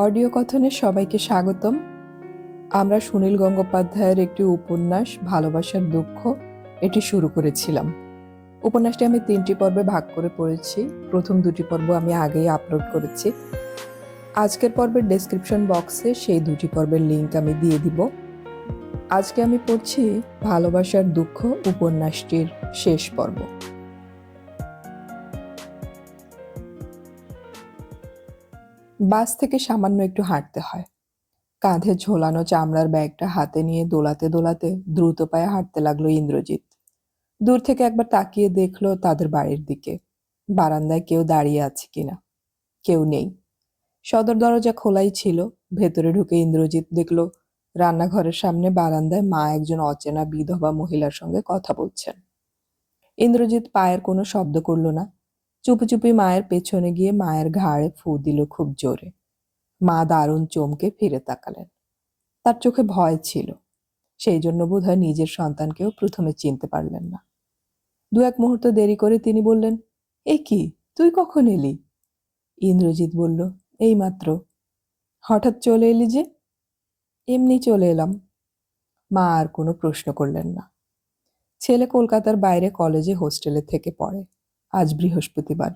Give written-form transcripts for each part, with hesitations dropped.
Audio কথনে সবাইকে স্বাগতম। আমরা সুনীল গঙ্গোপাধ্যায়ের একটি উপন্যাস ভালোবাসার দুঃখ এটি শুরু করেছিলাম। উপন্যাসটি আমি 3টি পর্বে ভাগ করে পড়েছি। প্রথম 2টি পর্ব আমি আগেই আপলোড করেছি। আজকের পর্বের ডেসক্রিপশন বক্সে সেই 2টি পর্বের লিঙ্ক আমি দিয়ে দিব। আজকে আমি পড়ছি ভালোবাসার দুঃখ উপন্যাসটির শেষ পর্ব। বাস থেকে সামান্য একটু হাঁটতে হয়। কাঁধে ঝোলানো চামড়ার ব্যাগটা হাতে নিয়ে দোলাতে দোলাতে দ্রুত পায়ে হাঁটতে লাগলো ইন্দ্রজিৎ। দূর থেকে একবার তাকিয়ে দেখলো তাদের বাড়ির দিকে। বারান্দায় কেউ দাঁড়িয়ে আছে কিনা। কেউ নেই। সদর দরজা খোলাই ছিল। ভেতরে ঢুকে ইন্দ্রজিৎ দেখলো রান্নাঘরের সামনে বারান্দায় মা একজন অচেনা বিধবা মহিলার সঙ্গে কথা বলছেন। ইন্দ্রজিৎ পায়ের কোনো শব্দ করলো না। চুপি চুপি মায়ের পেছনে গিয়ে মায়ের ঘাড়ে ফু দিল খুব জোরে। মা দারুণ চমকে ফিরে তাকালেন। তার চোখে ভয় ছিল। সেই জন্য বোধহয় নিজের সন্তানকেও প্রথমে চিনতে পারলেন না। 2-1 মুহূর্ত দেরি করে তিনি বললেন, এ কি, তুই কখন এলি? ইন্দ্রজিৎ বলল, এই মাত্র। হঠাৎ চলে এলি যে? এমনি চলে এলাম। মা আর কোনো প্রশ্ন করলেন না। ছেলে কলকাতার বাইরে কলেজে হোস্টেলে থেকে পড়ে। আজ বৃহস্পতিবার,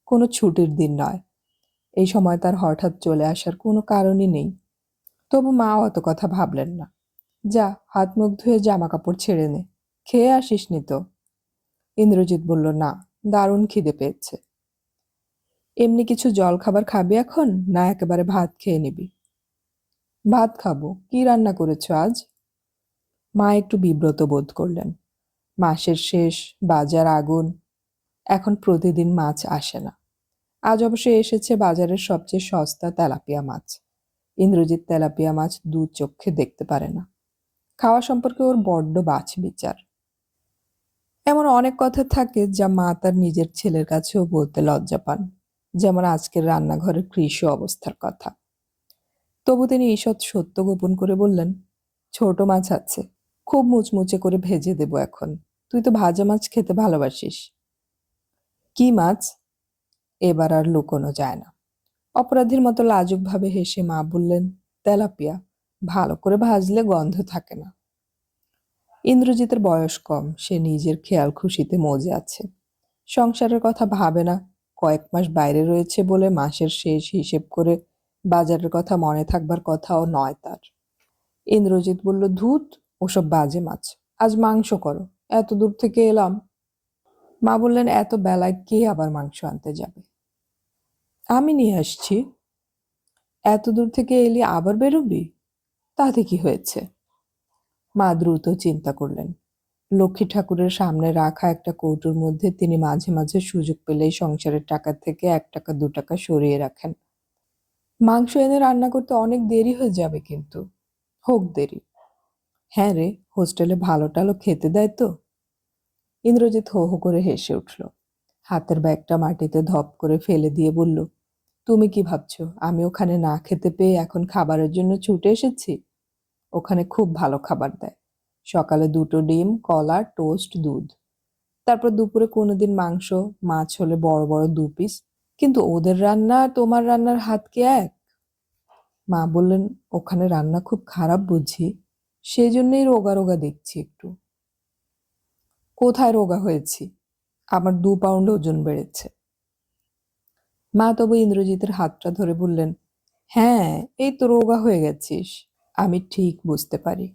কোনো ছুটির দিন নয়। এই সময় তার হঠাৎ চলে আসার কোনো কারণই নেই। তবু মা অত কথা ভাবলেন না। যা, হাত মুখ ধুয়ে জামা কাপড় ছেড়ে নে, খেয়ে আসিসনি তো? ইন্দ্রজিৎ বলল, না, দারুণ খিদে পেয়েছে। এমনি কিছু জল খাবার খাবি এখন, না একেবারে ভাত খেয়ে নিবি? ভাত খাবো। কি রান্না করেছো আজ? মা একটু বিব্রত বোধ করলেন। মাসের শেষ, বাজার আগুন, এখন প্রতিদিন মাছ আসে না। আজ অবশ্য এসেছে বাজারের সবচেয়ে সস্তা তেলাপিয়া মাছ। ইন্দ্রজিৎ তেলাপিয়া মাছ 2 চক্ষে দেখতে পারে না। খাওয়া সম্পর্কে ওর বড্ড বাছবিচার। এমন অনেক কথা থাকে যা মা তার নিজের ছেলের কাছেও বলতে লজ্জা পান, যেমন আজকের রান্নাঘরের কৃষি অবস্থার কথা। তবু তিনি ঈষৎ সত্য গোপন করে বললেন, ছোট মাছ আছে, খুব মুচমুচে করে ভেজে দেব এখন। তুই তো ভাজা মাছ খেতে ভালোবাসিস। কি মাছ? এবার আর লুকোনো যায় না। অপরাধীর মতো লাজুকভাবে হেসে মা বললেন, তেলাপিয়া। ভালো করে ভাজলে গন্ধ থাকে না। ইন্দ্রজিতের বয়স কম, সে নিজের খেয়াল খুশিতে মজে আছে। সংসারের কথা ভাবে না। কয়েক মাস বাইরে রয়েছে বলে মাসের শেষ হিসেব করে বাজারের কথা মনে থাকবার কথাও নয় তার। ইন্দ্রজিৎ বলল, ধুত, ওসব বাজে মাছ। আজ মাংস করো। এত দূর থেকে এলাম। মা বললেন, এত বেলায় কে আবার মাংস আনতে যাবে? আমি নিয়ে আসছি। এত দূর থেকে এলি আবার বেরোবি? তাতে কি হয়েছে? মা দ্রুত চিন্তা করলেন। লক্ষ্মী ঠাকুরের সামনে রাখা একটা কৌটোর মধ্যে তিনি মাঝে মাঝে সুযোগ পেলেই সংসারের টাকা থেকে 1 টাকা 2 টাকা সরিয়ে রাখেন। মাংস এনে রান্না করতে অনেক দেরি হয়ে যাবে কিন্তু। হোক দেরি। হ্যাঁ রে, হোস্টেলে ভালো টালো খেতে দেয় তো? ইন্দ্রজিৎ হো হো করে হেসে উঠল। হাতের ব্যাগটা মাটিতে ধপ করে ফেলে দিয়ে বলল, তুমি কি ভাবছো আমি ওখানে না খেতে পেয়ে এখন খাবারের জন্য ছুটে এসেছি? ওখানে খুব ভালো খাবার দেয়। সকালে 2টো ডিম, কলা, টোস্ট, দুধ। তারপর দুপুরে কোনোদিন মাংস, মাছ হলে বড় বড় 2 পিস। কিন্তু ওদের রান্না আর তোমার রান্নার হাত কি এক? মা বললেন, ওখানে রান্না খুব খারাপ বুঝি, সেই জন্যই রোগা রোগা দেখছি একটু। কোথায় রোগা হয়েছি? আমার 2 পাউন্ড ওজন বেড়েছে। মা তবু ইন্দ্রজিতের হাতটা ধরে বললেন, হ্যাঁ, এই তো রোগা হয়ে গেছিস। আমি ঠিক বুঝতে পারি।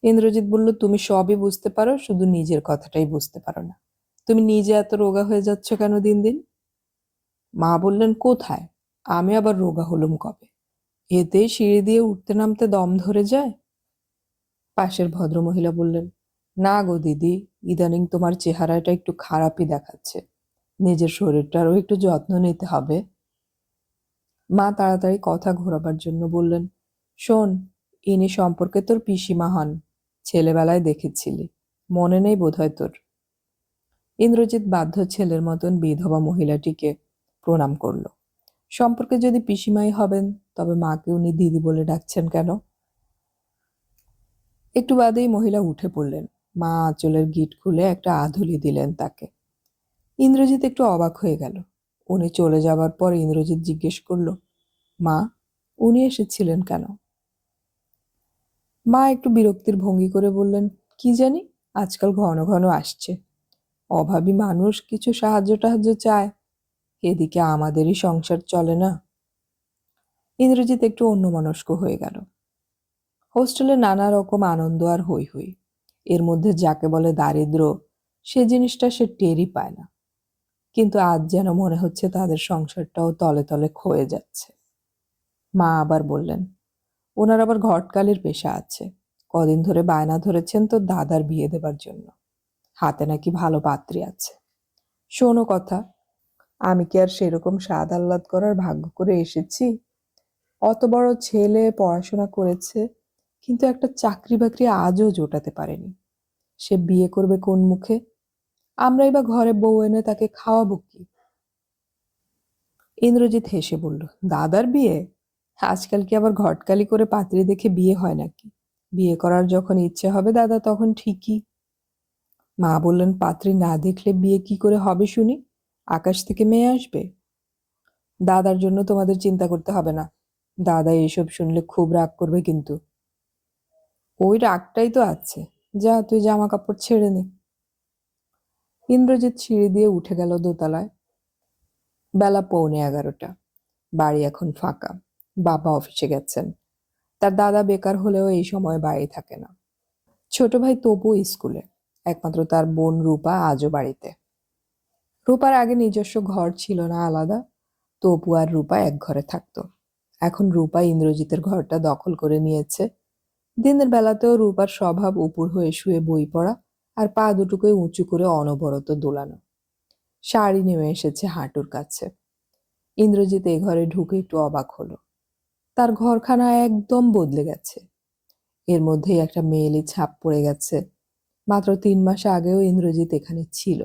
ইন্দ্রজিৎ বলল, তুমি সবই বুঝতে পারো, শুধু নিজের কথাটাই বুঝতে পারো না। তুমি নিজে এত রোগা হয়ে যাচ্ছ কেন দিন দিন? মা বললেন, কোথায়? আমি আবার রোগা হলুম কবে? এতেই সিঁড়ি দিয়ে উঠতে নামতে দম ধরে যায়। পাশের ভদ্রমহিলা বললেন, না গো দিদি, ইদানিং তোমার চেহারাটা একটু খারাপই দেখাচ্ছে। নিজের শরীরটারও একটু যত্ন নিতে হবে। মা তাড়াতাড়ি কথা ঘোরাবার জন্য বললেন, শোন, ইনি সম্পর্কে তোর পিসিমা হন। ছেলেবেলায় দেখেছিলি, মনে নেই বোধহয় তোর? ইন্দ্রজিৎ বাধ্য ছেলের মতন বিধবা মহিলাটিকে প্রণাম করল। সম্পর্কে যদি পিসিমাই হবেন, তবে মাকে উনি দিদি বলে ডাকছেন কেন? একটু বাদেই মহিলা উঠে পড়লেন। মা আঁচলের গিট খুলে একটা আধুলি দিলেন তাকে। ইন্দ্রজিৎ একটু অবাক হয়ে গেল। উনি চলে যাবার পর ইন্দ্রজিৎ জিজ্ঞেস করল, মা, উনি এসেছিলেন কেন? মা একটু বিরক্তির ভঙ্গি করে বললেন, কি জানি, আজকাল ঘন ঘন আসছে। অভাবী মানুষ, কিছু সাহায্য টাহায্য চায়। এদিকে আমাদেরই সংসার চলে না। ইন্দ্রজিৎ একটু অন্যমনস্ক হয়ে গেল। হোস্টেলে নানা রকম আনন্দ আর হই হই, এর মধ্যে যাকে বলে দারিদ্র্য, সে জিনিসটা সে টেরই পায় না। কিন্তু আজ যেন মনে হচ্ছে তাদের সংসারটাও তলে তলে ক্ষয়ে যাচ্ছে। মা আবার বললেন, ওনার আবার ঘটকালির পেশা আছে। কদিন ধরে বায়না ধরেছেন তো দাদার বিয়ে দেবার জন্য। হাতে নাকি ভালো পাত্রী আছে। শোনো কথা, আমি কি আর সেরকম স্বাদ আহ্লাদ করার ভাগ্য করে এসেছি? অত বড় ছেলে পড়াশোনা করেছে, কিন্তু একটা চাকরি বাকরি আজও জোটাতে পারেনি। সে বিয়ে করবে কোন মুখে? আমরাই বা ঘরে বউ এনে তাকে খাওয়াবো কি? ইন্দ্রজিৎ হেসে বলল, দাদার বিয়ে? আজকাল কি আবার ঘটকালি করে পাত্রী দেখে বিয়ে হয় নাকি? বিয়ে করার যখন ইচ্ছে হবে দাদা তখন ঠিকই। মা বললেন, পাত্রী না দেখলে বিয়ে কি করে হবে শুনি? আকাশ থেকে মেয়ে আসবে? দাদার জন্য তোমাদের চিন্তা করতে হবে না। দাদা এসব শুনলে খুব রাগ করবে কিন্তু। ওই রাগটাই তো আছে। যা, তুই জামা কাপড় ছেড়ে নে। ইন্দ্রজিৎ সিঁড়ি দিয়ে উঠে গেল দোতলায়। বেলা 11:15। বাড়ি এখন ফাঁকা। বাবা অফিসে গেছেন। তার দাদা বেকার হলেও এই সময় বাড়ি থাকে না। ছোট ভাই তপু স্কুলে। একমাত্র তার বোন রূপা আজও বাড়িতে। রূপার আগে নিজস্ব ঘর ছিল না আলাদা। তপু আর রূপা এক ঘরে থাকতো। এখন রূপা ইন্দ্রজিতের ঘরটা দখল করে নিয়েছে। দিনের বেলাতেও রূপার স্বভাব উপুড় হয়ে শুয়ে বই পড়া আর পা দুটোকে উঁচু করে অনবরত দোলানো। শাড়ি নেমে এসেছে হাঁটুর কাছে। ইন্দ্রজিৎ এ ঘরে ঢুকে একটু অবাক হলো। তার ঘরখানা একদম বদলে গেছে। এর মধ্যেই একটা মেয়েলি ছাপ পড়ে গেছে। মাত্র 3 মাস আগেও ইন্দ্রজিৎ এখানে ছিল।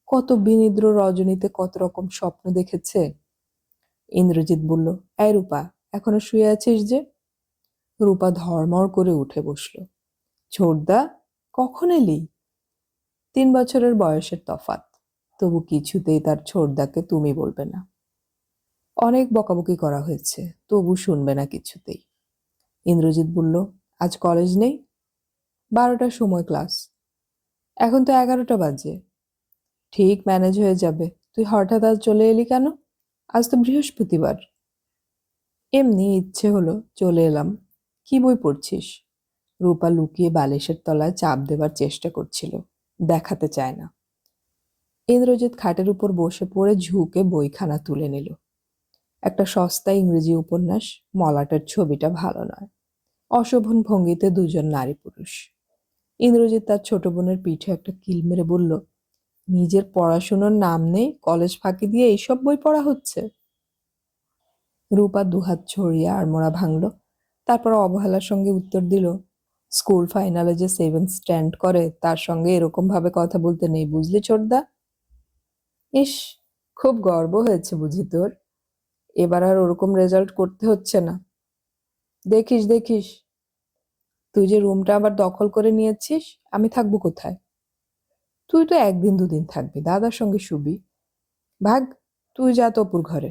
কত বিনিদ্র রজনীতে কত রকম স্বপ্ন দেখেছে। ইন্দ্রজিৎ বলল, এই রূপা, এখনো শুয়ে আছিস যে? রূপা ধড়মড় করে উঠে বসল। ছোটদা, কখন এলি? 3 বছরের বয়সের তফাৎ, তবু কিছুতেই তার ছোটদাকে তুমি বলবে না। অনেক বকাবকি করা হয়েছে, তবু শুনবে না কিছুতেই। ইন্দ্রজিৎ বলল, আজ কলেজ নেই? 12টার সময় ক্লাস। এখন তো 11টা বাজে। ঠিক ম্যানেজ হয়ে যাবে। তুই হঠাৎ আজ চলে এলি কেন? আজ তো বৃহস্পতিবার। এমনি ইচ্ছে হলো, চলে এলাম। কি বই পড়ছিস? রূপা লুকিয়ে বালিশের তলায় চাপ দেবার চেষ্টা করছিল। দেখাতে চায় না। ইন্দ্রজিৎ খাটের উপর বসে পড়ে ঝুঁকে বইখানা তুলে নিল। একটা সস্তা ইংরেজি উপন্যাস। মলাটের ছবিটা ভালো নয়। অশোভন ভঙ্গিতে দুজন নারী পুরুষ। ইন্দ্রজিৎ তার ছোট বোনের পিঠে একটা কিল মেরে বলল, নিজের পড়াশুনোর নাম নেই, কলেজ ফাঁকি দিয়ে এইসব বই পড়া হচ্ছে? রূপা দুহাত ছড়িয়ে আড়মোড়া ভাঙল। তারপর অবহেলার সঙ্গে উত্তর দিল, স্কুল ফাইনালে যে 7 স্ট্যান্ড করে তার সঙ্গে এরকম ভাবে কথা বলতে নেই, বুঝলি ছোটদা? ইস, খুব গর্ব হয়েছে বুঝি তোর? এবার আর ওরকম রেজাল্ট করতে হচ্ছে না। দেখিস দেখিস, তুই যে রুমটা আবার দখল করে নিয়েছিস, আমি থাকবো কোথায়? তুই তো একদিন দুদিন থাকবি, দাদার সঙ্গে শুবি। ভাগ, তুই যা তপুর ঘরে।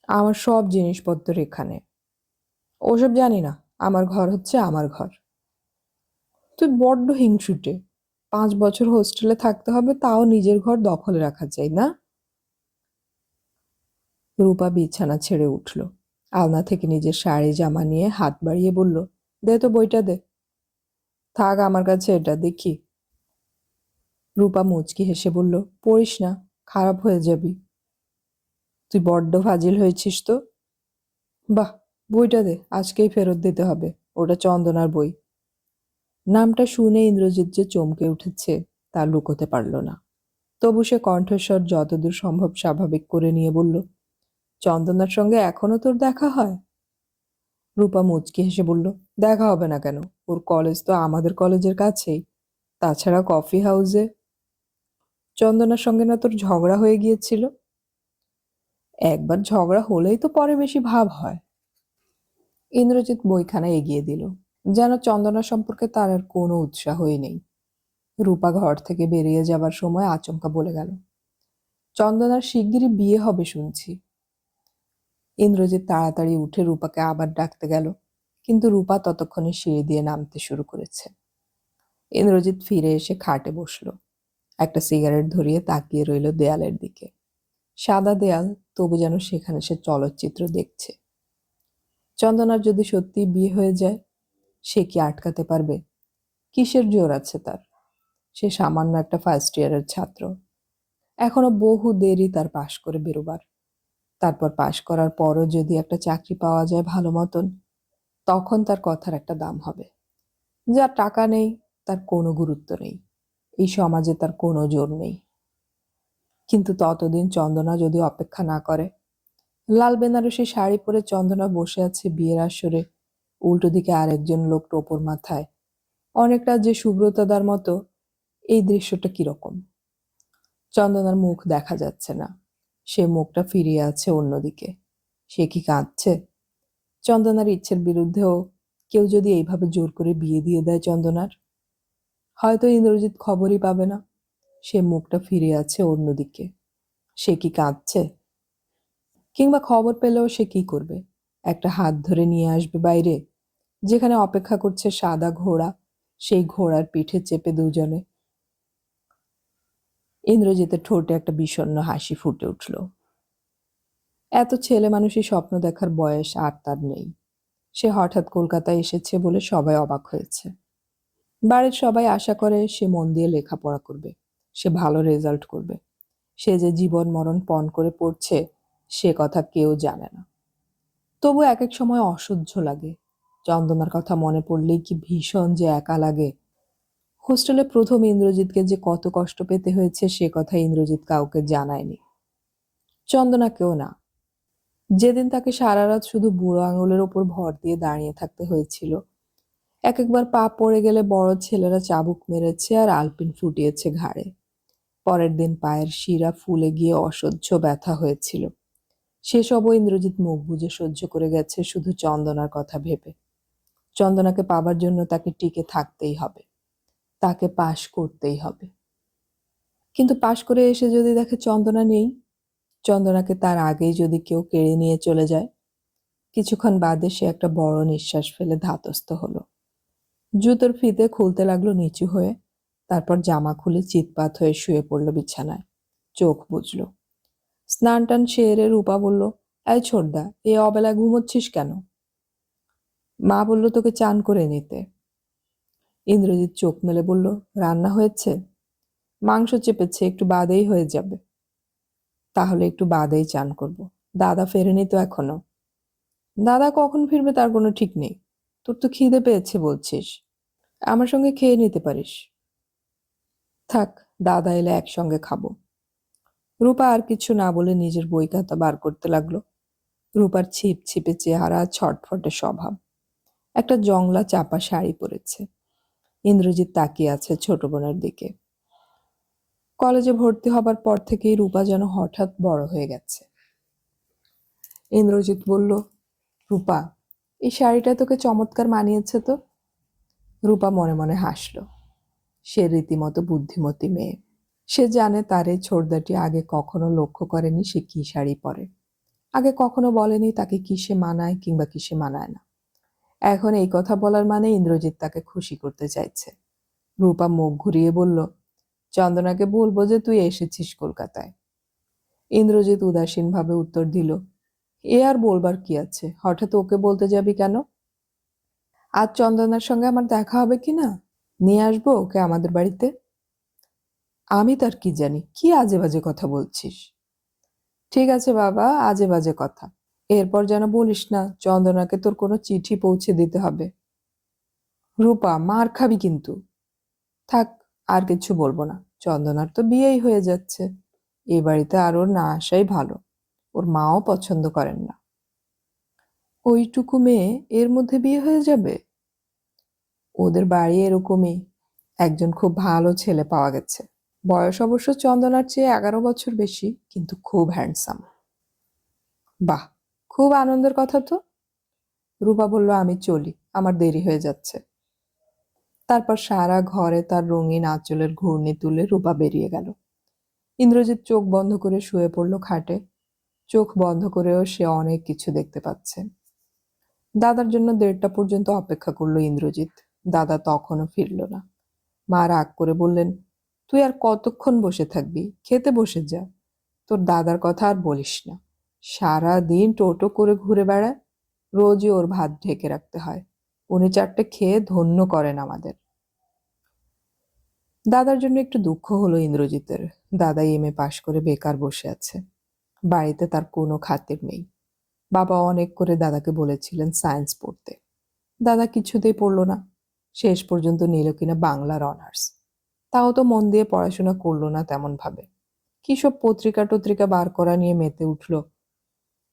আমার সব জিনিসপত্র এখানে। ওসব জানি না, আমার ঘর হচ্ছে আমার ঘর। তুই বড্ড হিংসুটে। 5 বছর হোস্টেলে থাকতে হবে, তাও নিজের ঘর দখলে রাখা চাই না? রূপা বিছানা ছেড়ে উঠল। আলনা থেকে নিজের শাড়ি জামা নিয়ে হাত বাড়িয়ে বলল, দে তো বইটা দে। থাক আমার কাছে, এটা দেখি। রূপা মুচকি হেসে বলল, পড়িস না, খারাপ হয়ে যাবি। তুই বড্ড ফাজিল হয়েছিস তো। বাহ, বইটা দে, আজকেই ফেরত দিতে হবে। ওটা চন্দনার বই। নামটা শুনে ইন্দ্রজিৎ যে চমকে উঠেছে তা লুকোতে পারল না। তবু সে কণ্ঠস্বর যতদূর সম্ভব স্বাভাবিক করে নিয়ে বলল, চন্দনার সঙ্গে এখনো তোর দেখা হয়? রূপা মুচকি হেসে বলল, দেখা হবে না কেন? ওর কলেজ তো আমাদের কলেজের কাছেই। তাছাড়া কফি হাউসে। চন্দনার সঙ্গে না তোর ঝগড়া হয়ে গিয়েছিল? একবার ঝগড়া হলেই তো পরে বেশি ভাব হয়। ইন্দ্রজিৎ বইখানা এগিয়ে দিল, যেন চন্দনা সম্পর্কে তার আর কোনো উৎসাহই নেই। রূপা ঘর থেকে বেরিয়ে যাবার সময় আচমকা বলে গেল, চন্দনার শিগগিরই বিয়ে হবে শুনছি। ইন্দ্রজিৎ তাড়াতাড়ি উঠে রূপাকে আবার ডাকতে গেল, কিন্তু রূপা ততক্ষণে সিঁড়ি দিয়ে নামতে শুরু করেছে। ইন্দ্রজিৎ ফিরে এসে খাটে বসল, একটা সিগারেট ধরিয়ে তাকিয়ে রইল দেয়ালের দিকে। সাদা দেয়াল, তবু যেন সেখানে সে চলচ্চিত্র দেখছে। চন্দনার যদি সত্যি বিয়ে হয়ে যায়, সে কি আটকাতে পারবে? কিসের জোর আছে তার? সে সামান্য একটা ফার্স্ট ইয়ারের ছাত্র, এখনো বহু দেরি তার পাশ করে বেরোবার। তারপর পাশ করার পরও যদি একটা চাকরি পাওয়া যায় ভালো মতন, তখন তার কথার একটা দাম হবে। যার টাকা নেই তার কোনো গুরুত্ব নেই, এই সমাজে তার কোনো জোর নেই। কিন্তু ততদিন চন্দনা যদি অপেক্ষা না করে। লাল বেনারসি শাড়ি পরে চন্দনা বসে আছে বিয়ের আসরে, উল্টো দিকে আরেকজন লোক টোপর মাথায়, অনেকটা যে সুব্রতদার মতো। এই দৃশ্যটা কিরকম? চন্দনার মুখ দেখা যাচ্ছে না, সে মুখটা ফিরিয়ে আছে অন্যদিকে। সে কি কাঁদছে? চন্দনার ইচ্ছের বিরুদ্ধেও কেউ যদি এইভাবে জোর করে বিয়ে দিয়ে দেয় চন্দনার, হয়তো ইন্দ্রজিৎ খবরই পাবে না। সে মুখটা ফিরে আছে অন্যদিকে। সে কি কাঁদছে? কিংবা খবর পেলেও সে কি করবে? একটা হাত ধরে নিয়ে আসবে বাইরে, যেখানে অপেক্ষা করছে সাদা ঘোড়া, সেই ঘোড়ার পিঠে চেপে দুজনে। ইন্দ্রজিতের ঠোঁটে একটা বিষণ্ণ হাসি ফুটে উঠল। এত ছেলে মানুষই স্বপ্ন দেখার বয়স আর তার নেই। সে হঠাৎ কলকাতায় এসেছে বলে সবাই অবাক হয়েছে। বাড়ির সবাই আশা করে সে মন দিয়ে লেখাপড়া করবে, সে ভালো রেজাল্ট করবে। সে যে জীবন মরণ পণ করে পড়ছে, সে কথা কেউ জানে না। তবু এক এক সময় অসহ্য লাগে। চন্দনার কথা মনে পড়লেই কি ভীষণ যে একা লাগে। হোস্টেলে প্রথম ইন্দ্রজিৎকে যে কত কষ্ট পেতে হয়েছে সে কথা ইন্দ্রজিৎ কাউকে জানায়নি, চন্দনাকেও না। যেদিন তাকে সারা রাত শুধু বুড়ো আঙুলের ওপর ভর দিয়ে দাঁড়িয়ে থাকতে হয়েছিল, এক একবার পা পড়ে গেলে বড় ছেলেরা চাবুক মেরেছে আর আলপিন ফুটিয়েছে ঘাড়ে। পরের দিন পায়ের শিরা ফুলে গিয়ে অসহ্য ব্যথা হয়েছিল। সেসবও ইন্দ্রজিৎ মুখ বুজে সহ্য করে গেছে শুধু চন্দনার কথা ভেবে। চন্দনাকে পাবার জন্য তাকে টিকে থাকতেই হবে, তাকে পাশ করতেই হবে। কিন্তু পাশ করে এসে যদি দেখে চন্দনা নেই, চন্দনাকে তার আগেই যদি কেউ কেড়ে নিয়ে চলে যায়, কিছুক্ষণ বাদে সে একটা বড় নিঃশ্বাস ফেলে ধাতস্থ হলো। জুতোর ফিতে খুলতে লাগলো নিচু হয়ে, তারপর জামা খুলে চিৎপাত হয়ে শুয়ে পড়ল বিছানায়। চোখ বুজল। স্নান টান সেরে রূপা বলল, এই ছোটদা, এ অবেলায় ঘুমোচ্ছিস কেন? মা বলল তোকে চান করে নিতে। ইন্দ্রজিৎ চোখ মেলে বলল, রান্না হয়েছে? মাংস চেপেছে, একটু বাদেই হয়ে যাবে। তাহলে একটু বাদেই চান করব। দাদা ফেরেনি তো এখনো? দাদা কখন ফিরবে তার কোনো ঠিক নেই। তোর তো খিদে পেয়েছে বলছিস, আমার সঙ্গে খেয়ে নিতে পারিস। থাক, দাদা এলে একসঙ্গে খাবো। রূপা আর কিছু না বলে নিজের বই খাতা বার করতে লাগলো। রূপার ছিপ ছিপে চেহারা, ছটফটে স্বভাব, একটা জংলা চাপা শাড়ি পরেছে। ইন্দ্রজিৎ তাকিয়ে আছে ছোট বোনের দিকে। কলেজে ভর্তি হবার পর থেকেই রূপা যেন হঠাৎ বড় হয়ে গেছে। ইন্দ্রজিৎ বলল, রূপা, এই শাড়িটা তোকে চমৎকার মানিয়েছে তো। রূপা মনে মনে হাসল। সে রীতিমতো বুদ্ধিমতী মেয়ে। সে জানে তার এই ছোড়দাটি আগে কখনো লক্ষ্য করেনি সে কি শাড়ি পরে, আগে কখনো বলেনি তাকে কিসে মানায় কিংবা কিসে মানায় না। এখন এই কথা বলার মানে ইন্দ্রজিৎ তাকে খুশি করতে চাইছে। রূপা মুখ ঘুরিয়ে বলল, চন্দনাকে বলবো যে তুই এসেছিস কলকাতায়। ইন্দ্রজিৎ উদাসীনভাবে উত্তর দিল, এ আর বলবার কি আছে, হঠাৎ ওকে বলতে যাবি কেন? আজ চন্দনার সঙ্গে আমার দেখা হবে কি না, নিয়ে আসবো ওকে আমাদের বাড়িতে। আমি তার কি জানি, কি আজে বাজে কথা বলছিস? ঠিক আছে বাবা, আজে বাজে কথা। এরপর যেন বলিস না চন্দনাকে তোর কোনো চিঠি পৌঁছে দিতে হবে। রূপা, মার খাবি কিন্তু। থাক, আর কিছু বলবো না। চন্দনার তো বিয়েই হয়ে যাচ্ছে, এ বাড়িতে আর ওর না আসাই ভালো। ওর মাও পছন্দ করেন না। ওইটুকু মেয়ে, এর মধ্যে বিয়ে হয়ে যাবে? ওদের বাড়ি এরকমই, একজন খুব ভালো ছেলে পাওয়া গেছে। বয়স অবশ্য চন্দনার চেয়ে 11 বছর বেশি, কিন্তু খুব হ্যান্ডসাম। বাহ, খুব আনন্দের কথা তো। রূপা বলল, আমি চলি, আমার দেরি হয়ে যাচ্ছে। তারপর সারা ঘরে তার রঙিন আঁচলের ঘূর্ণি তুলে রূপা বেরিয়ে গেল। ইন্দ্রজিৎ চোখ বন্ধ করে শুয়ে পড়ল খাটে। চোখ বন্ধ করেও সে অনেক কিছু দেখতে পাচ্ছে। দাদার জন্য 1:30টা পর্যন্ত অপেক্ষা করলো ইন্দ্রজিৎ। দাদা তখনও ফিরল না। মা রাগ করে বললেন, তুই আর কতক্ষণ বসে থাকবি? খেতে বসে যা। তোর দাদার কথা আর বলিস না। সারা দিন টোটো করে ঘুরে বেড়ায়। রোজই ওর ভাত ঢেকে রাখতে হয়। উনি 4টে খেয়ে ধন্য করেন আমাদের। দাদার জন্য একটু দুঃখ হলো ইন্দ্রজিতের। দাদা এমএ পাশ করে বেকার বসে আছে। বাড়িতে তার কোনো খাতির নেই। বাবা অনেক করে দাদাকে বলেছিলেন সায়েন্স পড়তে। দাদা কিছুতেই পড়লো না। শেষ পর্যন্ত নিল কিনা বাংলার অনার্স। তাও তো মন দিয়ে পড়াশোনা করলো না তেমন ভাবে। কি সব পত্রিকা টত্রিকা বার করা নিয়ে মেতে উঠল।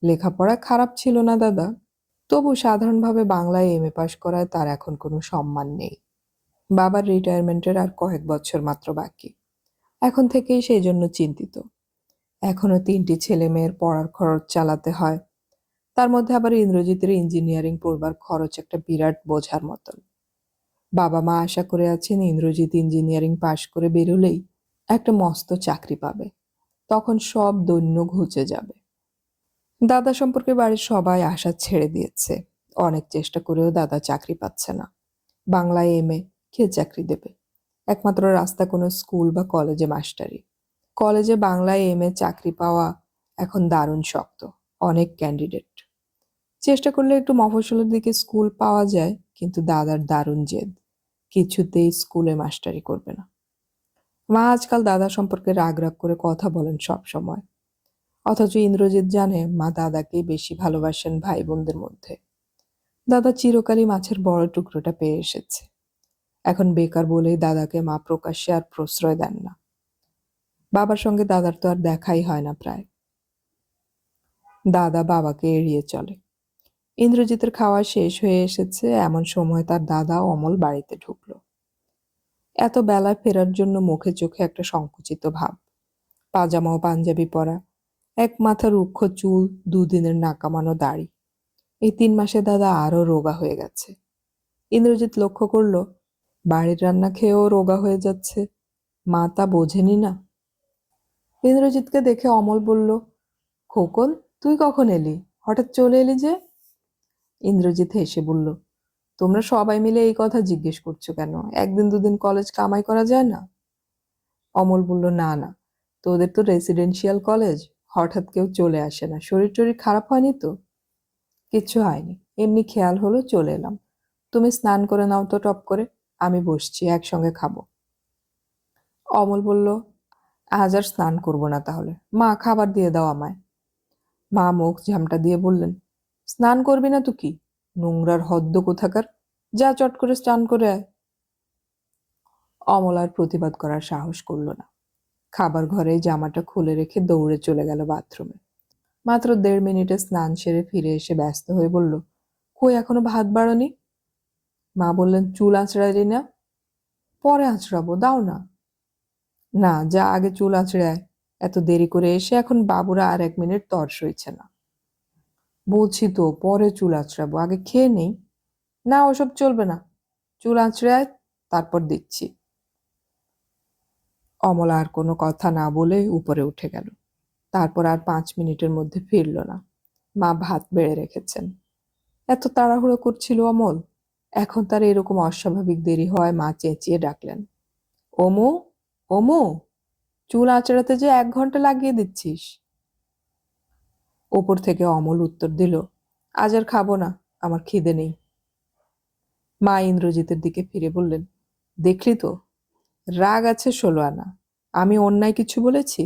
লেখাপড়া খারাপ ছিল না দাদা, তবু সাধারণভাবে বাংলায় এমএ পাশ করায় তার এখন কোনো সম্মান নেই। বাবার রিটায়ারমেন্টের আর কয়েক বছর মাত্র বাকি। এখন থেকেই সেই জন্য চিন্তিত। এখনো 3টি ছেলে মেয়ের পড়ার খরচ চালাতে হয়। তার মধ্যে আবার ইন্দ্রজিতের ইঞ্জিনিয়ারিং পড়বার খরচ একটা বিরাট বোঝার মতন। বাবা মা আশা করে আছেন ইন্দ্রজিৎ ইঞ্জিনিয়ারিং পাশ করে বেরোলেই একটা মস্ত চাকরি পাবে। তখন সব দৈন্য ঘুচে যাবে। দাদা সম্পর্কে বাড়ির সবাই আশা ছেড়ে দিয়েছে। অনেক চেষ্টা করেও দাদা চাকরি পাচ্ছে না। বাংলায় এমএ কে চাকরি দেবে? একমাত্র রাস্তা কোনো স্কুল বা কলেজে মাস্টারি। কলেজে বাংলায় এমএ চাকরি পাওয়া এখন দারুণ শক্ত। অনেক ক্যান্ডিডেট। চেষ্টা করলে একটু মফস্বলের দিকে স্কুল পাওয়া যায়, কিন্তু দাদার দারুণ জেদ। কিছুতেই স্কুলে মাস্টারি করবে না। মা আজকাল দাদা সম্পর্কে রাগ রাগ করে কথা বলেন সব সময়। অথচ ইন্দ্রজিৎ জানে মা দাদাকেই বেশি ভালোবাসেন ভাই বোনদের মধ্যে। দাদা চিরকালই মাছের বড় টুকরোটা পেয়ে এসেছে। এখন বেকার বলেই দাদাকে মা প্রকাশ্যে আর প্রশ্রয় দেন না। বাবার সঙ্গে দাদার তো আর দেখাই হয় না প্রায়। দাদা বাবাকে এড়িয়ে চলে। ইন্দ্রজিতের খাওয়া শেষ হয়ে এসেছে এমন সময় তার দাদা অমল বাড়িতে ঢুকলো। এত বেলায় ফেরার জন্য মুখে চোখে একটা সংকুচিত ভাব। পাজামা ও পাঞ্জাবি পরা, এক মাথা রুক্ষ চুল, 2 দিনের নাকামানো দাড়ি। এই 3 মাসে দাদা আরো রোগা হয়ে গেছে। ইন্দ্রজিৎ লক্ষ্য করলো বাড়ির রান্না খেয়েও রোগা হয়ে যাচ্ছে। মা তা বোঝেনি না। ইন্দ্রজিৎকে দেখে অমল বলল, খোকন, তুই কখন এলি? হঠাৎ চলে এলি যে? ইন্দ্রজিৎ হেসে বলল, তোমরা সবাই মিলে এই কথা জিজ্ঞেস করছো কেন? 1 দিন 2 দিন কলেজ কামাই করা যায় না? অমল বলল, না না, তোদের তো রেসিডেন্সিয়াল কলেজ, হঠাৎ কেউ চলে আসে না। শরীর টরীর খারাপ হয়নি তো? কিচ্ছু হয়নি, এমনি খেয়াল হলো চলে এলাম। তুমি স্নান করে নাও তো টপ করে, আমি বসছি, একসঙ্গে খাবো। অমল বলল, আজ আর স্নান করবো না তাহলে। মা, খাবার দিয়ে দাও আমায়। মা মুখ ঝামটা দিয়ে বললেন, স্নান করবি না তো কি? নোংরার হদ্দ কোথাকার। যা চট করে স্নান করে আয়। অমল আর প্রতিবাদ করার সাহস করল না। খাবার ঘরে জামাটা খুলে রেখে দৌড়ে চলে গেল বাথরুমে। মাত্র 1.5 মিনিটে স্নান সেরে ফিরে এসে ব্যস্ত হয়ে বলল, কই এখনো ভাত বাড়নি? মা বললেন, চুল আঁচড়াইলি না? পরে আঁচড়াবো, দাও না। না, যা আগে চুল আঁচড়ে আয়। এত দেরি করে এসে এখন বাবুরা আর 1 মিনিট তর সইছে না। বলছি তো পরে চুল আঁচড়াবো, আগে খেয়ে নেই। না, ওসব চলবে না। চুল আঁচড়ে আয়, তারপর দিচ্ছি। অমলা আর কোনো কথা না বলে উপরে উঠে গেল। তারপর আর 5 মিনিটের মধ্যে ফিরল না। মা ভাত বেড়ে রেখেছেন। এত তাড়াহুড়ো করছিল অমল। এখন তার এরকম অস্বাভাবিক দেরি হওয়ায় মা চেঁচিয়ে ডাকলেন, ওমু, ওমু, চুল আঁচড়াতে যে 1 ঘন্টা লাগিয়ে দিচ্ছিস। ওপর থেকে অমল উত্তর দিল, আজ আর খাবো না, আমার খিদে নেই। মা ইন্দ্রজিতের দিকে ফিরে বললেন, দেখলি তো, রাগ আছে 16 আনা। আমি অন্যায় কিছু বলেছি?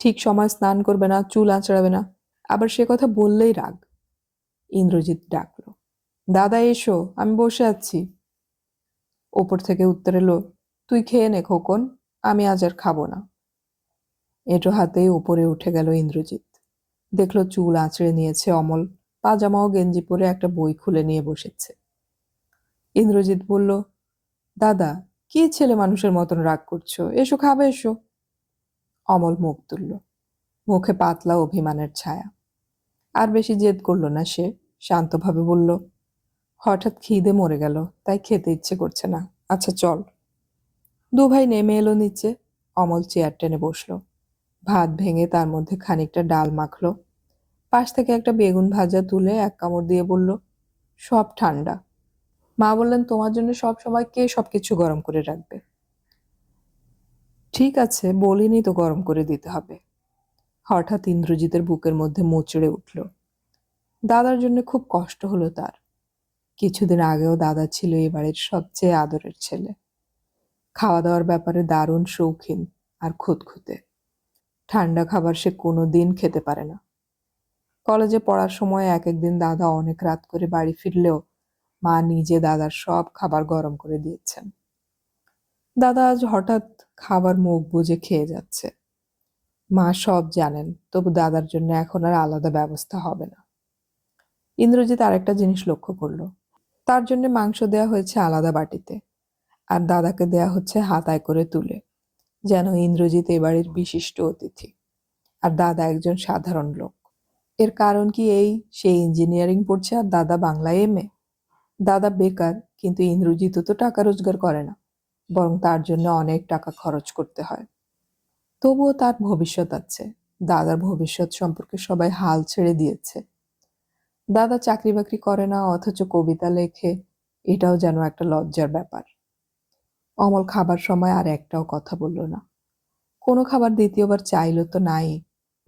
ঠিক সময় স্নান করবে না, চুল আঁচড়াবে না, আবার সে কথা বললেই রাগ। ইন্দ্রজিৎ ডাকলো, দাদা এসো, আমি বসে আছি। ওপর থেকে উত্তর এলো, তুই খেয়ে নে খোকন, আমি আজ আর খাবো না। এঁটো হাতেই উপরে উঠে গেল ইন্দ্রজিৎ। দেখলো চুল আঁচড়ে নিয়েছে অমল, পাজামা ও গেঞ্জি পরে একটা বই খুলে নিয়ে বসেছে। ইন্দ্রজিৎ বলল, দাদা, কি ছেলে মানুষের মতন রাগ করছো? এসো, খাবে এসো। অমল মুখ তুলল, মুখে পাতলা অভিমানের ছায়া। আর বেশি জেদ করলো না সে, শান্তভাবে বলল, হঠাৎ খিদে মরে গেল, তাই খেতে ইচ্ছে করছে না। আচ্ছা চল। দুভাই নেমে এলো নিচে। অমল চেয়ার টেনে বসলো। ভাত ভেঙে তার মধ্যে খানিকটা ডাল মাখলো। পাশ থেকে একটা বেগুন ভাজা তুলে এক কামড় দিয়ে বলল, সব ঠান্ডা। মা বললেন, তোমার জন্য সব সময় কে সবকিছু গরম করে রাখবে? ঠিক আছে, বলিনি তো গরম করে দিতে হবে। হঠাৎ ইন্দ্রজিতের বুকের মধ্যে মোচড়ে উঠল। দাদার জন্য খুব কষ্ট হলো তার। কিছুদিন আগেও দাদা ছিল এ বাড়ির সবচেয়ে আদরের ছেলে। খাওয়া দাওয়ার ব্যাপারে দারুণ শৌখিন আর খুঁতখুঁতে। ঠান্ডা খাবার সে কোনো দিন খেতে পারে না। কলেজে পড়ার সময় এক একদিন দাদা অনেক রাত করে বাড়ি ফিরলেও মা নিজে দাদার সব খাবার গরম করে দিয়েছেন। দাদা আজ হঠাৎ খাবার মুখ বুজে খেয়ে যাচ্ছে। মা সব জানেন, তবু দাদার জন্য এখন আর আলাদা ব্যবস্থা হবে না। ইন্দ্রজিৎ আরেকটা জিনিস লক্ষ্য করলো। তার জন্য মাংস দেয়া হয়েছে আলাদা বাটিতে, আর দাদাকে দেয়া হচ্ছে হাতায় করে তুলে, যেন ইন্দ্রজিৎ এ বাড়ির বিশিষ্ট অতিথি আর দাদা একজন সাধারণ লোক। এর কারণ কি এই, সে ইঞ্জিনিয়ারিং পড়ছে আর দাদা বাংলায় এমএ। দাদা বেকার, কিন্তু ইন্দ্রজিৎও তো টাকা রোজগার করে না, বরং তার জন্য অনেক টাকা খরচ করতে হয়। তবুও তার ভবিষ্যৎ আছে। দাদার ভবিষ্যৎ সম্পর্কে সবাই হাল ছেড়ে দিয়েছে। দাদা চাকরি বাকরি করে না, অথচ কবিতা লেখে, এটাও যেন একটা লজ্জার ব্যাপার। অমল খাবার সময় আর একটাও কথা বলল না। কোনো খাবার দ্বিতীয়বার চাইল তো নাই,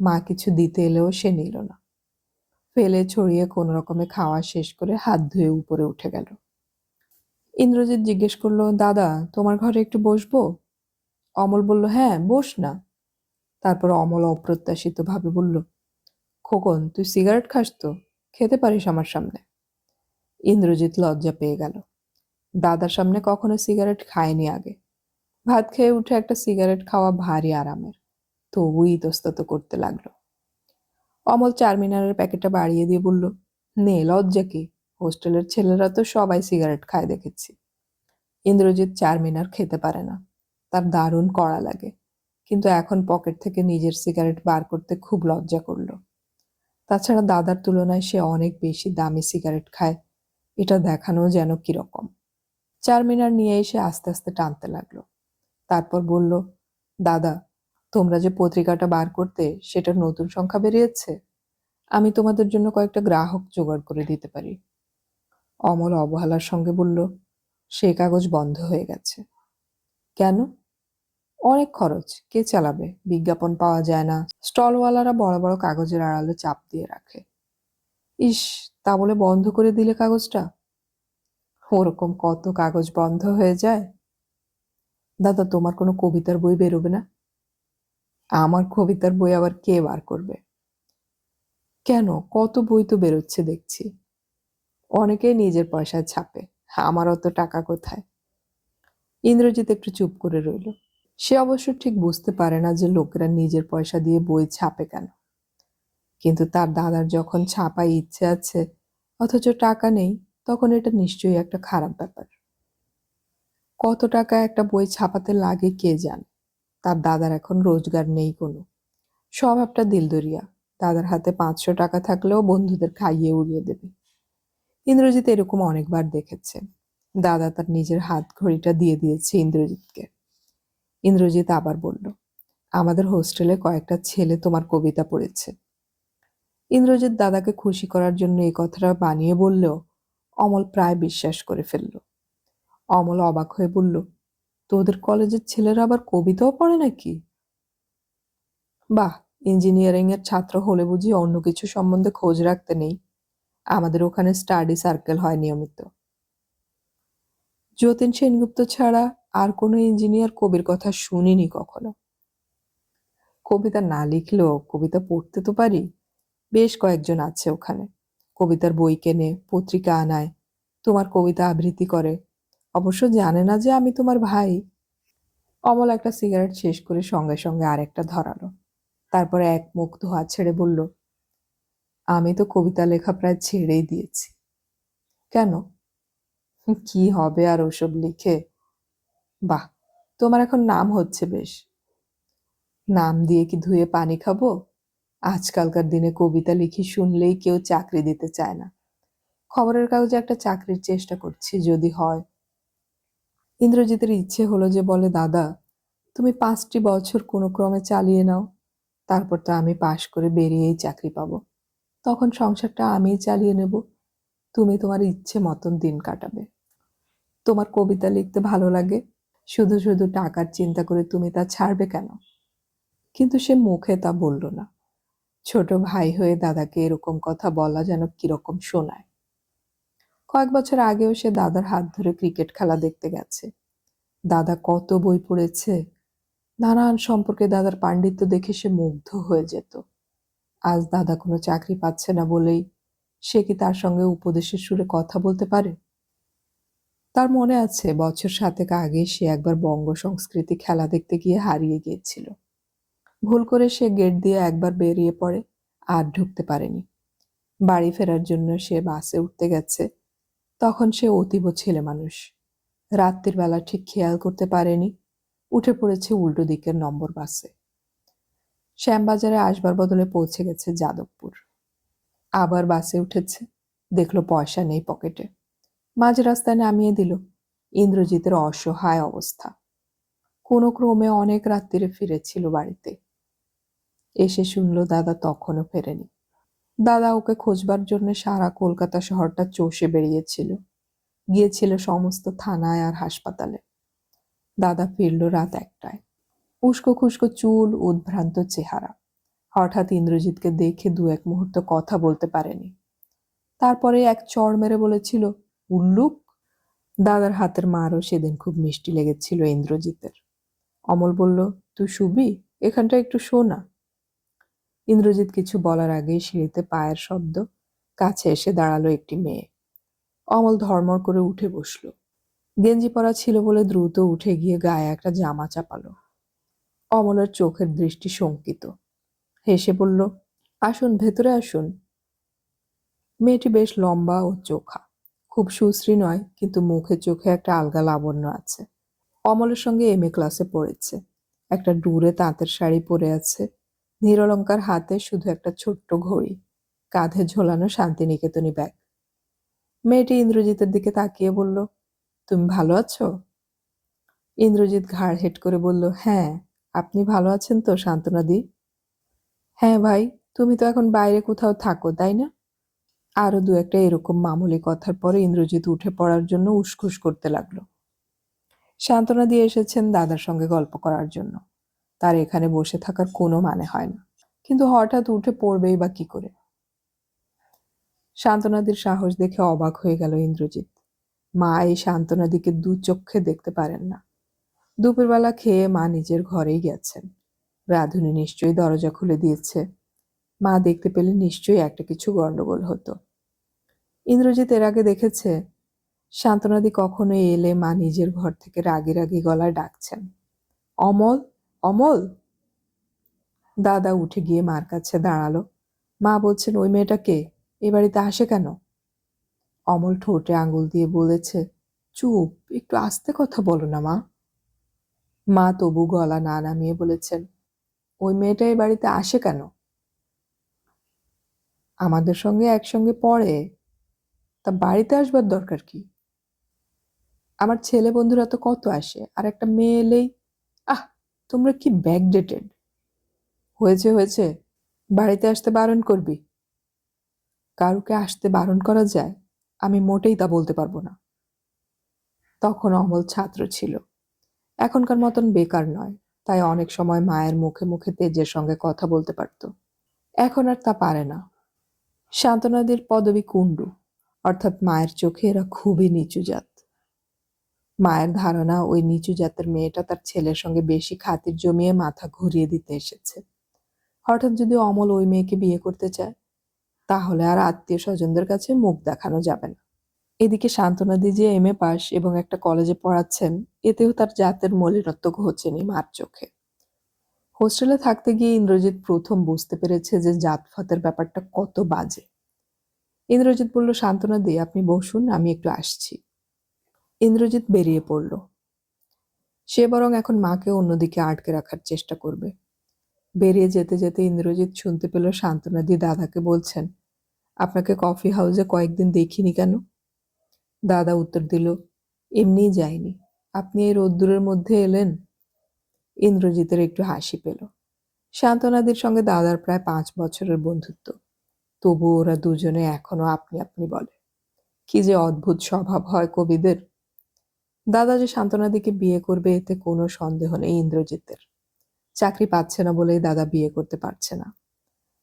মা কিছু দিতে এলেও সে নিল না। ফেলে ছড়িয়ে কোনো রকমে খাওয়া শেষ করে হাত ধুয়ে উপরে উঠে গেল। ইন্দ্রজিৎ জিজ্ঞেস করলো, দাদা তোমার ঘরে একটু বসবো? অমল বলল, হ্যাঁ বস না। তারপর অমল অপ্রত্যাশিত ভাবে বলল, খোকন তুই সিগারেট খাস তো? খেতে পারিস আমার সামনে। ইন্দ্রজিৎ লজ্জা পেয়ে গেল। দাদার সামনে কখনো সিগারেট খায়নি আগে। ভাত খেয়ে উঠে একটা সিগারেট খাওয়া ভারী আরামের, তবুই ইতস্তত করতে লাগলো। অমল চারমিনারের প্যাকেটটা বাড়িয়ে দিয়ে বলল, নে, লজ্জা কি? হোস্টেলের ছেলেরা তো সবাই সিগারেট খায় দেখেছি। ইন্দ্রজিৎ চারমিনার খেতে পারে না, তার দারুণ কড়া লাগে, কিন্তু এখন পকেট থেকে নিজের সিগারেট বার করতে খুব লজ্জা করল। তাছাড়া দাদার তুলনায় সে অনেক বেশি দামি সিগারেট খায়, এটা দেখানো যেন কিরকম। চারমিনার নিয়ে এসে আস্তে আস্তে টানতে লাগলো। তারপর বলল, দাদা তোমরা যে পত্রিকাটা বার করতে, সেটার নতুন সংখ্যা বেরিয়েছে। আমি তোমাদের জন্য কয়েকটা গ্রাহক জোগাড় করে দিতে পারি। অমল অবহেলার সঙ্গে বলল, সে কাগজ বন্ধ হয়ে গেছে। কেন? অনেক খরচ, কে চালাবে? বিজ্ঞাপন পাওয়া যায় না, স্টলওয়ালারা বড় বড় কাগজের আড়ালে চাপ দিয়ে রাখে। ইস, তা বলে বন্ধ করে দিলে কাগজটা? ওরকম কত কাগজ বন্ধ হয়ে যায়। দাদা তোমার কোনো কবিতার বই বেরোবে না? আমার কবিতার বই আবার কে বার করবে? কেন, কত বই তো বেরোচ্ছে দেখছি। অনেকেই নিজের পয়সায় ছাপে, আমার অত টাকা কোথায়? ইন্দ্রজিৎ একটু চুপ করে রইল। সে অবশ্য ঠিক বুঝতে পারে না যে লোকেরা নিজের পয়সা দিয়ে বই ছাপে কেন, কিন্তু তার দাদার যখন ছাপায় ইচ্ছে আছে অথচ টাকা নেই, তখন এটা নিশ্চয়ই একটা খারাপ ব্যাপার। কত টাকা একটা বই ছাপাতে লাগে কে জানে। তার দাদার এখন রোজগার নেই কোনো, স্বভাবটা দিলদরিয়া। দাদার হাতে 500 টাকা থাকলেও বন্ধুদের খাইয়ে উড়িয়ে দেবে। ইন্দ্রজিৎ এরকম অনেকবার দেখেছে। দাদা তার নিজের হাত ঘড়িটা দিয়ে দিয়েছে ইন্দ্রজিৎকে। ইন্দ্রজিৎ আবার বলল, আমাদের হোস্টেলে কয়েকটা ছেলে তোমার কবিতা পড়েছে। ইন্দ্রজিৎ দাদাকে খুশি করার জন্য এই কথাটা বানিয়ে বললেও অমল প্রায় বিশ্বাস করে ফেলল। অমল অবাক হয়ে বলল, তোদের কলেজের ছেলেরা আবার কবিতাও পড়ে নাকি? বাহ, ইঞ্জিনিয়ারিং এর ছাত্র হলে বুঝি অন্য কিছু সম্বন্ধে খোঁজ রাখতে নেই? আমাদের ওখানে স্টাডি সার্কেল হয় নিয়মিত। যতীন সেনগুপ্ত ছাড়া আর কোনো ইঞ্জিনিয়ার কবির কথা শুনিনি কখনো। কবিতা না লিখলেও কবিতা পড়তে তো পারি। বেশ কয়েকজন আছে ওখানে, কবিতার বই কেনে, পত্রিকা আনায়, তোমার কবিতা আবৃত্তি করে। অবশ্য জানে না যে আমি তোমার ভাই। অমল একটা সিগারেট শেষ করে সঙ্গে সঙ্গে আরেকটা ধরালো। তারপরে এক মুখ ধোঁয়া ছেড়ে বলল, আমি তো কবিতা লেখা প্রায় ছেড়েই দিয়েছি। কেন? কি হবে আর ওসব লিখে? বাহ, তোমার এখন নাম হচ্ছে বেশ। নাম দিয়ে কি ধুয়ে পানি খাবো? আজকালকার দিনে কবিতা লিখি শুনলেই কেউ চাকরি দিতে চায় না। খবরের কাগজে একটা চাকরির চেষ্টা করছি, যদি হয়। ইন্দ্রজিতের ইচ্ছে হলো যে বলে, দাদা তুমি 5টি বছর কোনো ক্রমে চালিয়ে নাও, তারপর তো আমি পাশ করে বেরিয়েই চাকরি পাবো, তখন সংসারটা আমিই চালিয়ে নেব, তুমি তোমার ইচ্ছে মতন দিন কাটাবে। তোমার কবিতা লিখতে ভালো লাগে, শুধু শুধু টাকার চিন্তা করে তুমি তা ছাড়বে কেন? কিন্তু সে মুখে তা বলল না। ছোট ভাই হয়ে দাদাকে এরকম কথা বলা যেন কিরকম শোনায়। কয়েক বছর আগেও সে দাদার হাত ধরে ক্রিকেট খেলা দেখতে গেছে। দাদা কত বই পড়েছে, নানান সম্পর্কে দাদার পাণ্ডিত্য দেখে সে মুগ্ধ হয়ে যেত। আজ দাদা কোনো চাকরি পাচ্ছে না বলেই সে কি তার সঙ্গে উপদেশের সুরে কথা বলতে পারে? তার মনে আছে বছর 7 আগে সে একবার বঙ্গ সংস্কৃতি খেলা দেখতে গিয়ে হারিয়ে গিয়েছিল। ভুল করে সে গেট দিয়ে একবার বেরিয়ে পড়ে, আর ঢুকতে পারেনি। বাড়ি ফেরার জন্য সে বাসে উঠতে গেছে। তখন সে অতীব ছেলে মানুষ, রাত্রির বেলা ঠিক খেয়াল করতে পারেনি, উঠে পড়েছে উল্টো দিকের নম্বর বাসে। শ্যামবাজারে আসবার বদলে পৌঁছে গেছে যাদবপুর। আবার বাসে উঠেছে, দেখলো পয়সা নেই পকেটে। মাঝ রাস্তায় নামিয়ে দিল। ইন্দ্রজিতের অসহায় অবস্থা। কোনো ক্রমে অনেক রাত্রিরে ফিরেছিল বাড়িতে। এসে শুনল দাদা তখনও ফেরেনি। দাদা ওকে খোঁজবার জন্য সারা কলকাতা শহরটা চষে বেরিয়েছিল, গিয়েছিল সমস্ত থানায় আর হাসপাতালে। দাদা ফিরল রাত 1টায়। উস্কো খুস্কো চুল, উদ্ভ্রান্ত চেহারা। হঠাৎ ইন্দ্রজিৎকে দেখে 2-1 মুহূর্ত কথা বলতে পারেনি। তারপরে এক চড় মেরে বলেছিল, উল্লুক। দাদার হাতের মারও সেদিন খুব মিষ্টি লেগেছিল ইন্দ্রজিতের। অমল বলল, তুই শুবি, এখানটা একটু শো না। ইন্দ্রজিৎ কিছু বলার আগেই সিঁড়িতে পায়ের শব্দ। কাছে এসে দাঁড়ালো একটি মেয়ে। অমল ধর্মর করে উঠে বসল। গেঞ্জি পরা ছিল বলে দ্রুত উঠে গিয়ে গায়ে একটা জামা চাপালো। অমলের চোখের দৃষ্টি শঙ্কিত। হেসে বলল, আসুন, ভেতরে আসুন। মেয়েটি বেশ লম্বা ও চোখা, খুব সুশ্রী নয়, কিন্তু মুখে চোখে একটা আলগা লাবণ্য আছে। অমলের সঙ্গে MA ক্লাসে পড়েছে। একটা ডুরে তাঁতের শাড়ি পরে আছে। নিরলঙ্কার হাতে শুধু একটা ছোট্ট ঘড়ি, কাঁধে ঝোলানো শান্তিনিকেতনী ব্যাগ। মেয়েটি ইন্দ্রজিতের দিকে তাকিয়ে বলল, তুমি ভালো আছো? ইন্দ্রজিৎ ঘাড় হেট করে বলল, হ্যাঁ। আপনি ভালো আছেন তো সান্ত্বনাদি? হ্যাঁ ভাই, তুমি তো এখন বাইরে কোথাও থাকো, তাই না? আরো 2-1টা এরকম মামুলি কথার পরে ইন্দ্রজিৎ উঠে পড়ার জন্য উসখুস করতে লাগলো। সান্ত্বনা দিয়ে এসেছেন দাদার সঙ্গে গল্প করার জন্য। তার এখানে বসে থাকার কোনো মানে হয় না, কিন্তু হঠাৎ উঠে পড়বেই বা কি করে? সান্ত্বনাদির সাহস দেখে অবাক হয়ে গেল ইন্দ্রজিৎ। মা এই সান্ত্বনাদিকে 2 চক্ষে দেখতে পারেন না। দুপুরবেলা খেয়ে মা নিজের ঘরেই গেছেন। রাধুনী নিশ্চয়ই দরজা খুলে দিয়েছে। মা দেখতে পেলে নিশ্চয়ই একটা কিছু গন্ডগোল হতো। ইন্দ্রজিৎ এর আগে দেখেছে সান্ত্বনাদি কখনো এলে মা নিজের ঘর থেকে রাগী রাগী গলায় ডাকছেন, অমল, অমল। দাদা উঠে গিয়ে মার কাছে দাঁড়ালো। মা বলছেন, ওই মেয়েটা কে, এ বাড়িতে আসে কেন? অমল ঠোঁটে আঙুল দিয়ে বলেছে, চুপ, একটু আস্তে কথা বলো না মা। মা তবু গলা না নামিয়ে বলেছেন, ওই মেয়েটা এ বাড়িতে আসে কেন? আমাদের সঙ্গে একসঙ্গে পড়ে, তা বাড়িতে আসবার দরকার কি? আমার ছেলে বন্ধুরা তো কত আসে, আর একটা মেয়ে এলেই, আহ, তোমরা কি ব্যাকডেটেড। হয়েছে হয়েছে, বাড়িতে আসতে বারণ করবি। কারুকে আসতে বারণ করা যায়? আমি মোটেই তা বলতে পারবো না। তখন অমল ছাত্র ছিল, এখনকার মতন বেকার নয়, তাই অনেক সময় মায়ের মুখে মুখে তেজের সঙ্গে কথা বলতে পারত। এখন আর তা পারে না। সান্ত্বনাদির পদবী কুণ্ডু, অর্থাৎ মায়ের চোখে এরা খুবই নিচু জাত। মায়ের ধারণা ওই নিচু জাতের মেয়েটা তার ছেলের সঙ্গে বেশি খাতির জমিয়ে মাথা ঘুরিয়ে দিতে এসেছে। হঠাৎ যদি অমল ওই মেয়েকে বিয়ে করতে চায়, তাহলে আর আত্মীয় স্বজনদের কাছে মুখ দেখানো যাবে না। এদিকে সান্ত্বনাদি যে MA পাস এবং একটা কলেজে পড়াচ্ছেন, এতেও তার জাতের মলিনত্ব ঘোচেনি মার চোখে। হোস্টেলে থাকতে গিয়ে ইন্দ্রজিৎ প্রথম বুঝতে পেরেছে যে জাতফাতের ব্যাপারটা কত বাজে। ইন্দ্রজিৎ বলল, সান্ত্বনাদি, আপনি বসুন, আমি একটু আসছি। ইন্দ্রজিৎ বেরিয়ে পড়ল। সে বরং এখন মাকে অন্যদিকে আটকে রাখার চেষ্টা করবে। বেরিয়ে যেতে যেতে ইন্দ্রজিৎ শুনতে পেল সান্ত্বনাদি দাদাকে বলছেন, আপনাকে কফি হাউসে কয়েকদিন দেখিনি কেন? দাদা উত্তর দিল, এমনিই যায়নি, আপনি এই রোদ্দুরের মধ্যে এলেন। ইন্দ্রজিতের একটু হাসি পেল। সান্ত্বনাদির সঙ্গে দাদার প্রায় 5 বছরের বন্ধুত্ব। তবু ওরা দুজনে এখনো আপনি আপনি বলে। কি যে অদ্ভুত স্বভাব হয় কবিদের। দাদা যে সান্ত্বনাদিকে বিয়ে করবে এতে কোনো সন্দেহ নেই ইন্দ্রজিতের। চাকরি পাচ্ছে না বলেই দাদা বিয়ে করতে পারছে না।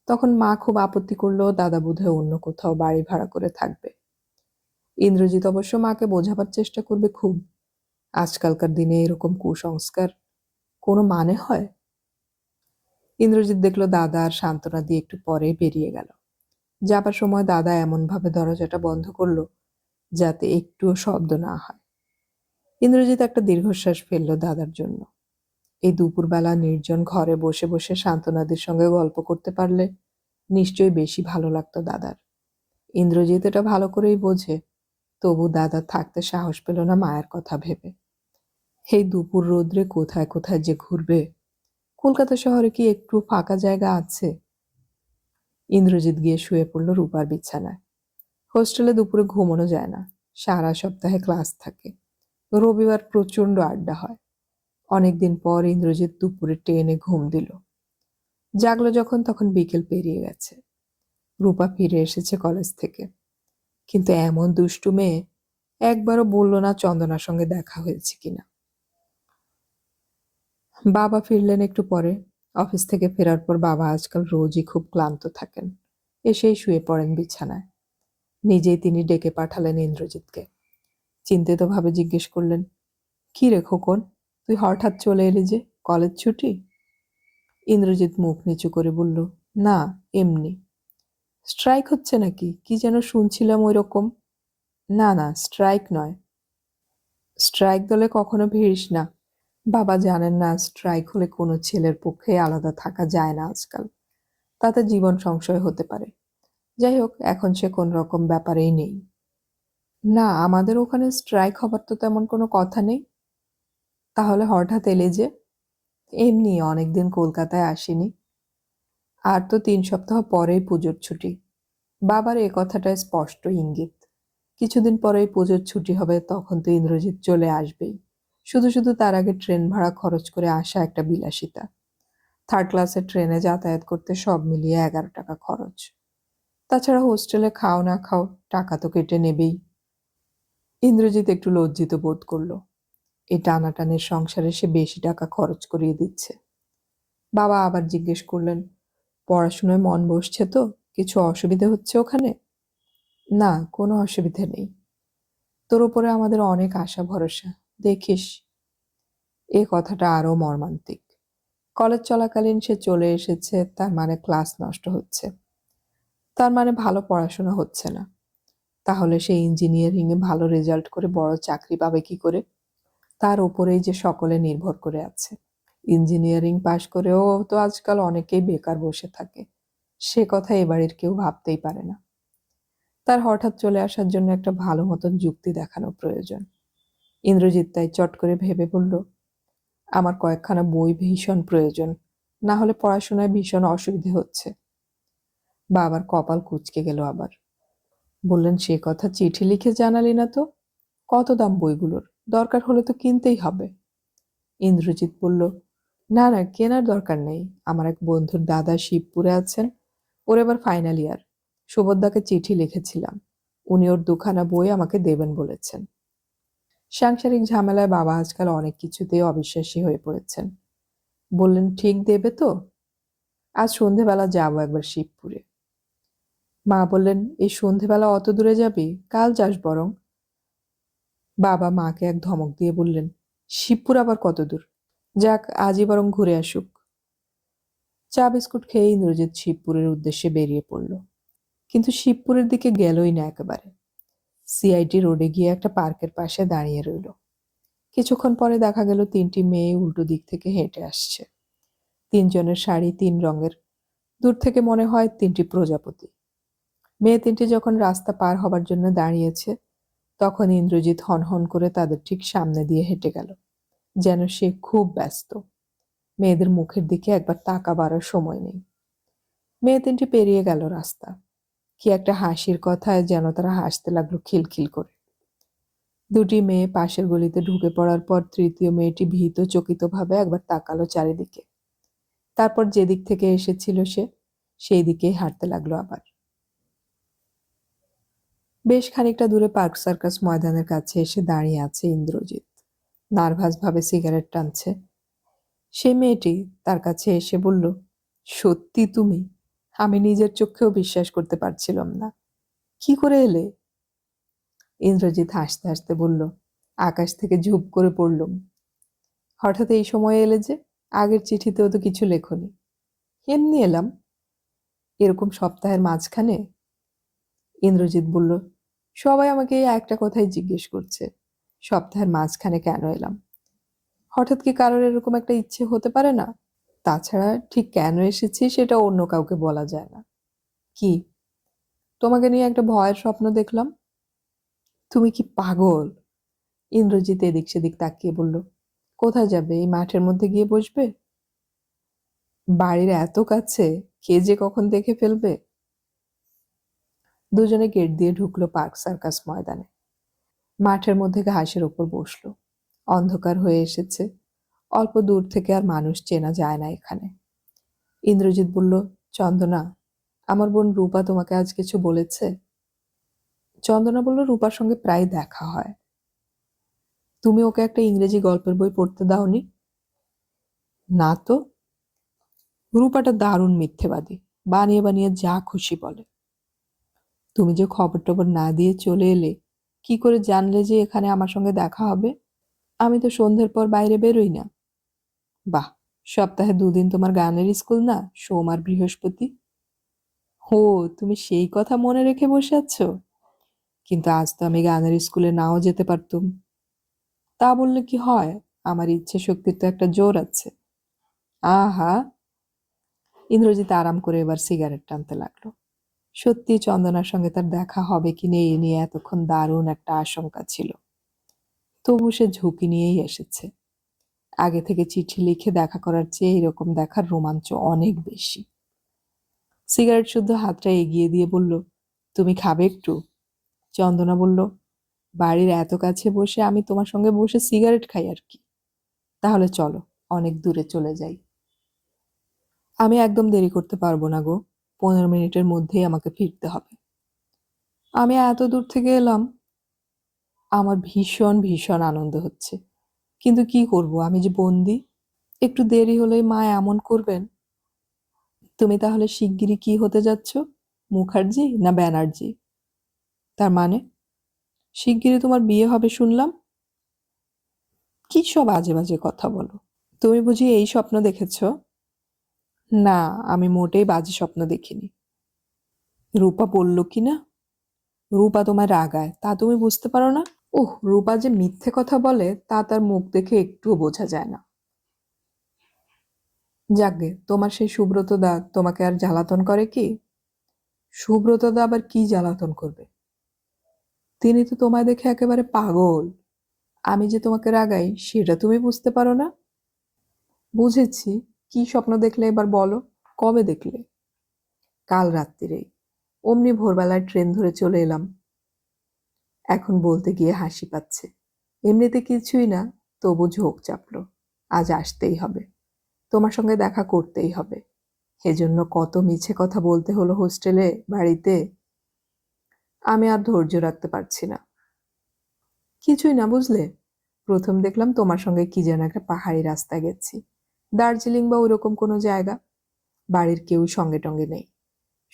তখন মা খুব আপত্তি করলেও দাদা বোধহয় অন্য কোথাও বাড়ি ভাড়া করে থাকবে। ইন্দ্রজিৎ অবশ্য মাকে বোঝাবার চেষ্টা করবে খুব। আজকালকার দিনে এরকম কুসংস্কার কোনো মানে হয়? ইন্দ্রজিৎ দেখলো দাদা আর সান্ত্বনা দিয়ে একটু পরে বেরিয়ে গেল। যাবার সময় দাদা এমনভাবে দরজাটা বন্ধ করলো যাতে একটুও শব্দ না হয়। ইন্দ্রজিৎ একটা দীর্ঘশ্বাস ফেলল দাদার জন্য। এই দুপুরবেলা নির্জন ঘরে বসে বসে সান্ত্বনাদির সঙ্গে গল্প করতে পারলে নিশ্চয়ই বেশি ভালো লাগতো দাদার। ইন্দ্রজিৎ এটা ভালো করেই বোঝে, তবু দাদা থাকতে সাহস পেল না মায়ের কথা ভেবে। এই দুপুর রোদ্রে কোথায় কোথায় যে ঘুরবে। কলকাতা শহরে কি একটু ফাঁকা জায়গা আছে? ইন্দ্রজিৎ গিয়ে শুয়ে পড়ল রূপার বিছানায়। হোস্টেলে দুপুরে ঘুমানো যায় না। সারা সপ্তাহে ক্লাস থাকে। রবিবার প্রচণ্ড আড্ডা হয়। অনেকদিন পর ইন্দ্রজিৎ দুপুরে টেনে ঘুম দিল। জাগলো যখন তখন বিকেল পেরিয়ে গেছে। রূপা ফিরে এসেছে কলেজ থেকে। কিন্তু এমন দুষ্টু মেয়ে, একবারও বলল না চন্দনার সঙ্গে দেখা হয়েছে কিনা। বাবা ফিরলেন একটু পরে। অফিস থেকে ফেরার পর বাবা আজকাল রোজই খুব ক্লান্ত থাকেন। এসেই শুয়ে পড়েন বিছানায়। নিজেই তিনি ডেকে পাঠালেন ইন্দ্রজিৎকে। চিন্তিতভাবে জিজ্ঞেস করলেন, কি রে খোকন, তুই হঠাৎ চলে এলি যে, কলেজ ছুটি? ইন্দ্রজিৎ মুখ নিচু করে বলল, না, এমনি। স্ট্রাইক হচ্ছে নাকি? কি যেন শুনছিলাম ওই রকম। না না, স্ট্রাইক নয়। স্ট্রাইক দলে কখনো ভিড়িস না। বাবা জানেন না স্ট্রাইক হলে কোনো ছেলের পক্ষে আলাদা থাকা যায় না আজকাল। তাতে জীবন সংশয় হতে পারে। যাই হোক, এখন সে কোন রকম ব্যাপারেই নেই। না, আমাদের ওখানে স্ট্রাইক হবার তো তেমন কোনো কথা নেই। তাহলে হঠাৎ এলে যে? এমনি, অনেকদিন কলকাতায় আসিনি। আর তো 3 সপ্তাহ পরেই পুজোর ছুটি। বাবার এ কথাটায় স্পষ্ট ইঙ্গিত। কিছুদিন পরেই পুজোর ছুটি হবে, তখন তো ইন্দ্রজিৎ চলে আসবেই। শুধু শুধু তার আগে ট্রেন ভাড়া খরচ করে আসা একটা বিলাসিতা। 3rd ক্লাসের ট্রেনে যাতায়াত করতে সব মিলিয়ে 11 টাকা খরচ। তাছাড়া হোস্টেলে খাও না খাও, টাকা তো কেটে নেবেই। ইন্দ্রজিৎ একটু লজ্জিত বোধ করল। এই টানাটানির সংসারে সে বেশি টাকা খরচ করিয়ে দিচ্ছে। বাবা আবার জিজ্ঞেস করলেন, পড়াশোনায় মন বসছে তো? কিছু অসুবিধে হচ্ছে ওখানে? না, কোনো অসুবিধে নেই। তোর উপরে আমাদের অনেক আশা ভরসা, দেখিস। এ কথাটা আরো মর্মান্তিক। কলেজ চলাকালীন সে চলে এসেছে, তার মানে ক্লাস নষ্ট হচ্ছে। তার মানে ভালো পড়াশোনা হচ্ছে না। তাহলে সে ইঞ্জিনিয়ারিংয়ে ভালো রেজাল্ট করে বড় চাকরি পাবে কি করে? তার উপরেই যে সকলে নির্ভর করে আছে। ইঞ্জিনিয়ারিং পাশ করেও তো আজকাল অনেকেই বেকার বসে থাকে। সে কথা এ বাড়ির কেউ ভাবতেই পারে না। তার হঠাৎ চলে আসার জন্য একটা ভালো মতন যুক্তি দেখানো প্রয়োজন। ইন্দ্রজিৎ তাই চট করে ভেবে বলল, আমার কয়েকখানা বই ভীষণ প্রয়োজন, না হলে পড়াশোনায় ভীষণ অসুবিধে হচ্ছে। বাবার কপাল কুঁচকে গেল আবার। বললেন, সে কথা চিঠি লিখে জানালি না তো? কত দাম বইগুলোর? দরকার হলে তো কিনতেই হবে। ইন্দ্রজিৎ বলল, না না, কেনার দরকার নেই। আমার এক বন্ধুর দাদা শিবপুরে আছেন। ওর এবার ফাইনাল ইয়ার। সুভদ্রাকে চিঠি লিখেছিলাম। উনি ওর 2খানা বই আমাকে দেবেন বলেছেন। সাংসারিক ঝামেলায় বাবা আজকাল অনেক কিছুতেই অবিশ্বাসী হয়ে পড়েছেন। বললেন, ঠিক দেবে তো? আজ সন্ধেবেলা যাবো একবার শিবপুরে। মা বললেন, এই সন্ধেবেলা অত দূরে যাবি? কাল যাস বরং। বাবা মাকে এক ধমক দিয়ে বললেন, শিবপুর আবার কত দূর? যাক, আজই বরং ঘুরে আসুক। চা বিস্কুট খেয়ে ইন্দ্রজিৎ শিবপুরের উদ্দেশ্যে বেরিয়ে পড়ল। কিন্তু শিবপুরের দিকে গেলই না একেবারে। সিআইটি রোডে গিয়ে একটা পার্কের পাশে দাঁড়িয়ে রইল। কিছুক্ষণ পরে দেখা গেল 3টি মেয়ে উল্টো দিক থেকে হেঁটে আসছে। 3জনের শাড়ি 3 রঙের। দূর থেকে মনে হয় 3টি প্রজাপতি। মেয়ে 3টি যখন রাস্তা পার হবার জন্য দাঁড়িয়েছে, তখন ইন্দ্রজিৎ হনহন করে তাদের ঠিক সামনে দিয়ে হেঁটে গেল, যেন সে খুব ব্যস্ত। মেয়েদের মুখের দিকে একবার তাকাবারও সময় নেই। মেয়ে 3টি পেরিয়ে গেল রাস্তা। কি একটা হাসির কথায় যেন তারা হাসতে লাগলো খিলখিল করে। 2টি মেয়ে পাশের গলিতে ঢুকে পড়ার পর 3য় মেয়েটি ভীত চকিতভাবে একবার তাকালো চারিদিকে। তারপর যেদিক থেকে এসেছিল সে, সেই দিকেই হাঁটতে লাগলো আবার। বেশ খানিকটা দূরে পার্ক সার্কাস ময়দানের কাছে এসে দাঁড়িয়ে আছে ইন্দ্রজিৎ। নার্ভাস ভাবে সিগারেট টানছে। সে মেয়েটি তার কাছে এসে বলল, সত্যি তুমি? আমি নিজের চোখেও বিশ্বাস করতে পারছিলাম না। কি করে এলে? ইন্দ্রজিৎ হাসতে হাসতে বলল, আকাশ থেকে ঝুপ করে পড়লুম। হঠাৎ এই সময়ে এলে যে? আগের চিঠিতেও তো কিছু লেখনি। এমনি এলাম। এরকম সপ্তাহের মাঝখানে? ইন্দ্রজিৎ বলল, সবাই আমাকে এই একটা কথাই জিজ্ঞেস করছে, সপ্তাহের মাঝখানে কেন এলাম। হঠাৎ কি কারোর এরকম একটা ইচ্ছে হতে পারে না? তাছাড়া ঠিক কেন এসেছি সেটা অন্য কাউকে বলা যায় না। কি? তোমাকে নিয়ে একটা ভয়ের স্বপ্ন দেখলাম। তুমি কি পাগল? ইন্দ্রজিৎ এদিক সেদিক তাকিয়ে বলল, কোথায় যাবে? এই মাঠের মধ্যে গিয়ে বসবে? বাড়ির এত কাছে, কে যে কখন দেখে ফেলবে। দুজনে গেট দিয়ে ঢুকলো পার্ক সার্কাস ময়দানে। মাঠের মধ্যে ঘাসের ওপর বসলো। অন্ধকার হয়ে এসেছে। অল্প দূর থেকে আর মানুষ চেনা যায় না এখানে। ইন্দ্রজিৎ বলল, চন্দনা, আমার বোন রূপা তোমাকে আজ কিছু বলেছে? চন্দনা বলল, রূপার সঙ্গে প্রায় দেখা হয়। তুমি ওকে একটা ইংরেজি গল্পের বই পড়তে দাওনি? না তো। রূপাটা দারুণ মিথ্যেবাদী, বানিয়ে বানিয়ে যা খুশি বলে। তুমি যে খবর টবর না দিয়ে চলে এলে, কি করে জানলে যে এখানে আমার সঙ্গে দেখা হবে? আমি তো সন্ধ্যের পর বাইরে বেরোই না। বাহ, সপ্তাহে 2 দিন তোমার গানের স্কুল না, সোম আর বৃহস্পতি? হো, তুমি সেই কথা মনে রেখে বসে আছো। কিন্তু আজ তো আমি গানের স্কুলে নাও যেতে পারতুম। তা বললে কি হয়? আমার ইচ্ছে শক্তির তো একটা জোর আছে। আহা। ইন্দ্রজিৎ আরাম করে এবার সিগারেট টানতে লাগলো। সত্যি চন্দনার সঙ্গে তার দেখা হবে কি নেই এ নিয়ে এতক্ষণ দারুণ একটা আশঙ্কা ছিল। তবু সে ঝুঁকি নিয়েই এসেছে। আগে থেকে চিঠি লিখে দেখা করার চেয়ে এরকম দেখার রোমাঞ্চ অনেক বেশি। সিগারেট শুদ্ধ হাতটা এগিয়ে দিয়ে বলল, তুমি খাবে একটু? চন্দনা বলল, বাড়ির এত কাছে বসে আমি তোমার সঙ্গে বসে সিগারেট খাই আর কি। তাহলে চলো, অনেক দূরে চলে যাই। আমি একদম দেরি করতে পারবো না গো। 15 মিনিটের মধ্যেই আমাকে ফিরতে হবে। আমি এত দূর থেকে এলাম। আমার ভীষণ ভীষণ আনন্দ হচ্ছে, কিন্তু কি করব, আমি যে বন্দি। একটু দেরি হলেই মা এমন করবেন। তুমি তাহলে শিগগিরই কি হতে যাচ্ছ? মুখার্জি না ব্যানার্জি? তার মানে? শিগগিরই তোমার বিয়ে হবে শুনলাম। কি সব আজে বাজে কথা বলো। তুমি বুঝি এই স্বপ্ন দেখেছ? না, আমি মোটেই বাজে স্বপ্ন দেখিনি। রূপা বলল কি না? রূপা তোমায় রাগায়, তা তুমি বুঝতে পারো না? ওহ, রূপা যে মিথ্যে কথা বলে তা তার মুখ দেখে একটুও বোঝা যায় না। যাকগে, তোমার সেই সুব্রত দা তোমাকে আর জ্বালাতন করে কি? সুব্রত দা আবার কি জ্বালাতন করবে? তিনি তো তোমায় দেখে একেবারে পাগল। আমি যে তোমাকে রাগাই সেটা তুমি বুঝতে পারো না? বুঝেছি। কি স্বপ্ন দেখলে এবার বলো। কবে দেখলে? কাল রাত্রিরেই। অমনি ভোরবেলায় ট্রেন ধরে চলে এলাম। এখন বলতে গিয়ে হাসি পাচ্ছে। এমনিতে কিছুই না, তবু ঝোঁক চাপলো। আজ আসতেই হবে, তোমার সঙ্গে দেখা করতেই হবে। এজন্য কত মিছে কথা বলতে হলো হোস্টেলে, বাড়িতে। আমি আর ধৈর্য রাখতে পারছি না। কিছুই না, বুঝলে। প্রথম দেখলাম তোমার সঙ্গে কি যেন একটা পাহাড়ি রাস্তা গেছি, দার্জিলিং বা ওইরকম কোনো জায়গা। বাড়ির কেউ সঙ্গে টঙ্গে নেই,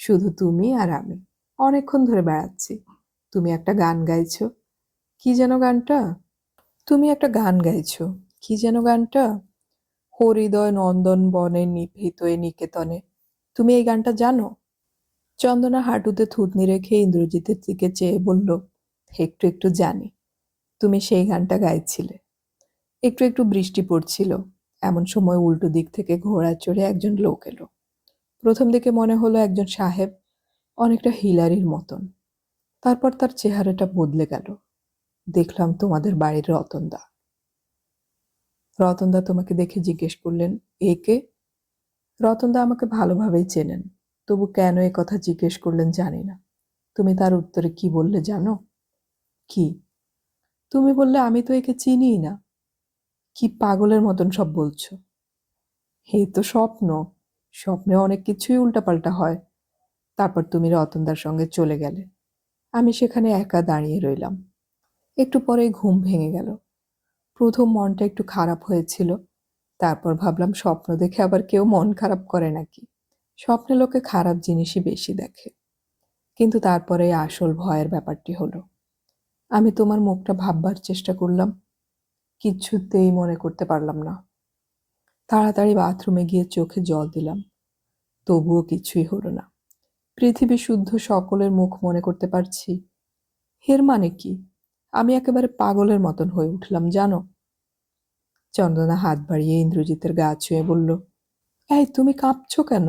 শুধু তুমি আর আমি। অনেকক্ষণ ধরে বেড়াচ্ছি। তুমি একটা গান গাইছো। কি যেন গানটা? তুমি একটা গান গাইছো। কি যেন গানটা? হৃদয় নন্দন বনে নিভৃত এ নিকেতনে। তুমি এই গানটা জানো? চন্দনা হাঁটুতে থুতনি রেখে ইন্দ্রজিতের দিকে চেয়ে বলল, একটু একটু জানি। তুমি সেই গানটা গাইছিলে। একটু একটু বৃষ্টি পড়ছিল। এমন সময় উল্টো দিক থেকে ঘোড়ায় চড়ে একজন লোক এলো। প্রথম দিকে মনে হলো একজন সাহেব, অনেকটা হিলারির মতন। তারপর তার চেহারাটা বদলে গেল। দেখলাম তোমাদের বাড়ির রতনদা। রতনদা তোমাকে দেখে জিজ্ঞেস করলেন, এ কে? রতনদা আমাকে ভালোভাবেই চেনেন, তবু কেন এ কথা জিজ্ঞেস করলেন জানি না। তুমি তার উত্তরে কি বললে জানো? কি? তুমি বললে, আমি তো একে চিনিই না। কি পাগলের মতন সব বলছো। হে তো স্বপ্ন। স্বপ্নে অনেক কিছুই উল্টাপাল্টা হয়। তারপর তুমি রতনদার সঙ্গে চলে গেলে। আমি সেখানে একা দাঁড়িয়ে রইলাম। একটু পরেই ঘুম ভেঙে গেল। প্রথম মনটা একটু খারাপ হয়েছিল। তারপর ভাবলাম স্বপ্ন দেখে আবার কেউ মন খারাপ করে নাকি? স্বপ্নে লোকে খারাপ জিনিসই বেশি দেখে। কিন্তু তারপরে আসল ভয়ের ব্যাপারটি হলো, আমি তোমার মুখটা ভাববার চেষ্টা করলাম, কিছুতেই মনে করতে পারলাম না। তাড়াতাড়ি বাথরুমে গিয়ে চোখে জল দিলাম, তবুও কিছুই হলো না। পৃথিবী শুদ্ধ সকলের মুখ মনে করতে পারছি, এর মানে কি? আমি একেবারে পাগলের মতন হয়ে উঠলাম জানো। চন্দনা হাত বাড়িয়ে ইন্দ্রজিতের গা ছুঁয়ে বলল, এই তুমি কাঁপছো কেন?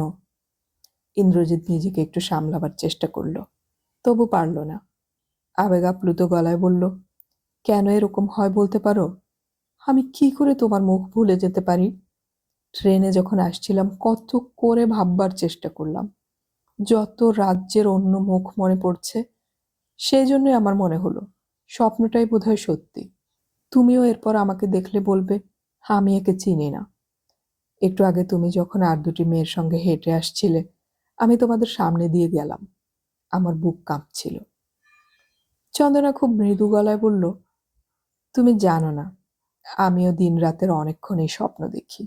ইন্দ্রজিৎ নিজেকে একটু সামলাবার চেষ্টা করলো, তবু পারল না। আবেগ আপ্লুত গলায় বলল, কেন এরকম হয় বলতে পারো? আমি কি করে তোমার মুখ ভুলে যেতে পারি? ট্রেনে যখন আসছিলাম কত করে ভাববার চেষ্টা করলাম, যত রাজ্যের অন্য মুখ মনে পড়ছে। সেই জন্যই আমার মনে হলো স্বপ্নটাই বোধহয় সত্যি। তুমিও এরপর আমাকে দেখলে বলবে, আমি একে চিনি না। একটু আগে তুমি যখন আর দুটি মেয়ের সঙ্গে হেঁটে আসছিলে, আমি তোমাদের সামনে দিয়ে গেলাম। আমার বুক কাঁপছিল। চন্দনা খুব মৃদু গলায় বলল, তুমি জানো না, আমিও দিন রাতের অনেকক্ষণ এই স্বপ্ন দেখি।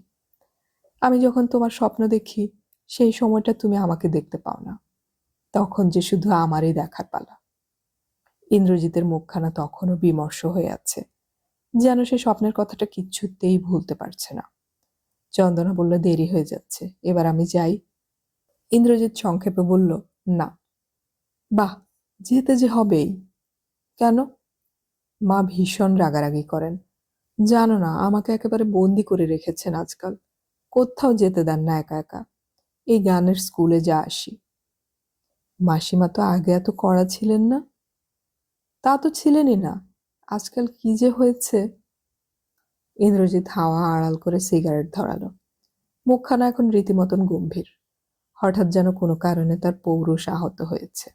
আমি যখন তোমার স্বপ্ন দেখি, সেই সময়টা তুমি আমাকে দেখতে পাও না। তখন যে শুধু আমারই দেখার পালা। ইন্দ্রজিতের মুখখানা তখনও বিমর্ষ হয়ে আছে, যেন সে স্বপ্নের কথাটা কিচ্ছুতেই ভুলতে পারছে না। চন্দনা বলল, দেরি হয়ে যাচ্ছে, এবার আমি যাই। ইন্দ্রজিৎ সংক্ষেপে বলল, না। বাহ, যেতে যে হবেই। কেন? মা ভীষণ রাগারাগি করেন। জানো না, আমাকে একেবারে বন্দি করে রেখেছেন আজকাল। কোথাও যেতে দেন না একা একা। এই গানের স্কুলে যা আসি। মাসিমা তো আগে এত কড়া ছিলেন না। তা তো ছিলেনই না, আজকাল কি যে হয়েছে। ইন্দ্রজিৎ হাওয়া আড়াল করে সিগারেট ধরালো। মুখখানা এখন রীতিমতন গম্ভীর। হঠাৎ যেন কোনো কারণে তার পৌরুষ আহত হয়েছে।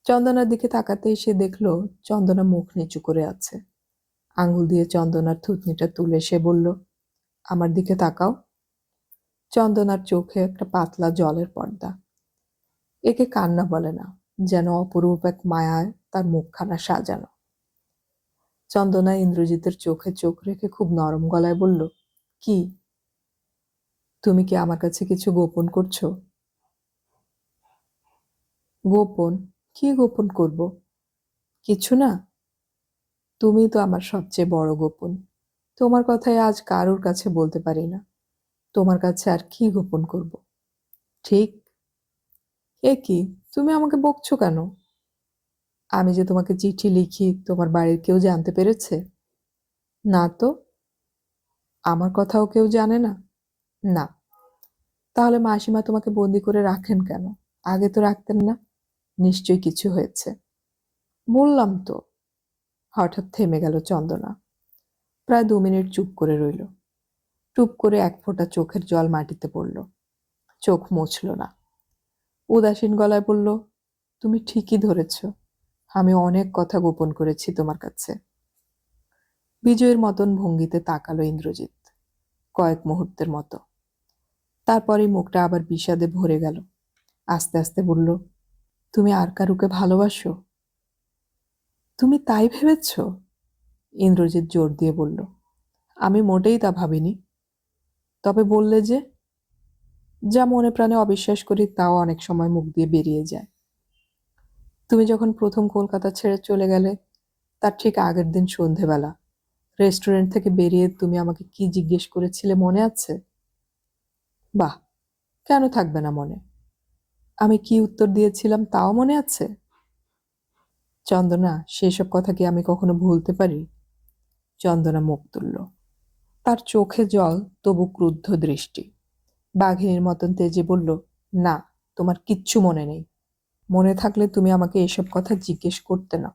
চন্দনার দিকে তাকাতেই সে দেখল চন্দনা মুখ নিচু করে আছে। আঙ্গুল দিয়ে চন্দনার থুতনিটা তুলে সে বলল, আমার দিকে তাকাও। চন্দনার চোখে একটা পাতলা জলের পর্দা। একে কান্না বলে না, যেন অপরূপ এক মায়ায় তার মুখখানা সাজানো। চন্দনা ইন্দ্রজিতের চোখে চোখ রেখে খুব নরম গলায় বলল, কি? তুমি কি আমার কাছে কিছু গোপন করছো? গোপন? কি গোপন করব? কিছু না। তুমি তো আমার সবচেয়ে বড় গোপন। তোমার কথাই আজ কারোর কাছে বলতে পারি না। তোমার কাছে আর কি গোপন করব? ঠিক। এ কি, তুমি আমাকে বকছো কেন? আমি যে তোমাকে চিঠি লিখি, তোমার বাড়ির কেউ জানতে পেরেছে? না তো। আমার কথাও কেউ জানে না? না। তাহলে মাসিমা তোমাকে বন্দি করে রাখেন কেন? আগে তো রাখতেন না। নিশ্চয়ই কিছু হয়েছে। বললাম তো। হঠাৎ থেমে গেল চন্দনা। প্রায় 2 মিনিট চুপ করে রইল। টুপ করে এক ফোঁটা চোখের জল মাটিতে পড়ল। চোখ মুছল না। উদাসীন গলায় বলল, তুমি ঠিকই ধরেছ। আমি অনেক কথা গোপন করেছি তোমার কাছে। বিজয়ের মতন ভঙ্গিতে তাকালো ইন্দ্রজিৎ, কয়েক মুহূর্তের মতো। তারপরেই মুখটা আবার বিষাদে ভরে গেল। আস্তে আস্তে বলল, তুমি আর কারুকে ভালোবাসো? তুমি তাই ভেবেছ? ইন্দ্রজিৎ জোর দিয়ে বলল, আমি মোটেই তা ভাবিনি। তবে বললে যে, যা মনে প্রাণে অবিশ্বাস করি তাও অনেক সময় মুখ দিয়ে বেরিয়ে যায়। তুমি যখন প্রথম কলকাতা ছেড়ে চলে গেলে, তার ঠিক আগের দিন সন্ধেবেলা রেস্টুরেন্ট থেকে বেরিয়ে তুমি আমাকে কি জিজ্ঞেস করেছিলে মনে আছে? বাহ, কেন থাকবে না মনে? আমি কি উত্তর দিয়েছিলাম তাও মনে আছে? চন্দনা, সেসব কথা কি আমি কখনো ভুলতে পারি? চন্দনা মুখ তুলল। তার চোখে জল, তবু ক্রুদ্ধ দৃষ্টি। বাঘিনীর মতন তেজে বলল, না, তোমার কিচ্ছু মনে নেই। মনে থাকলে তুমি আমাকে এসব কথা জিজ্ঞেস করতে না।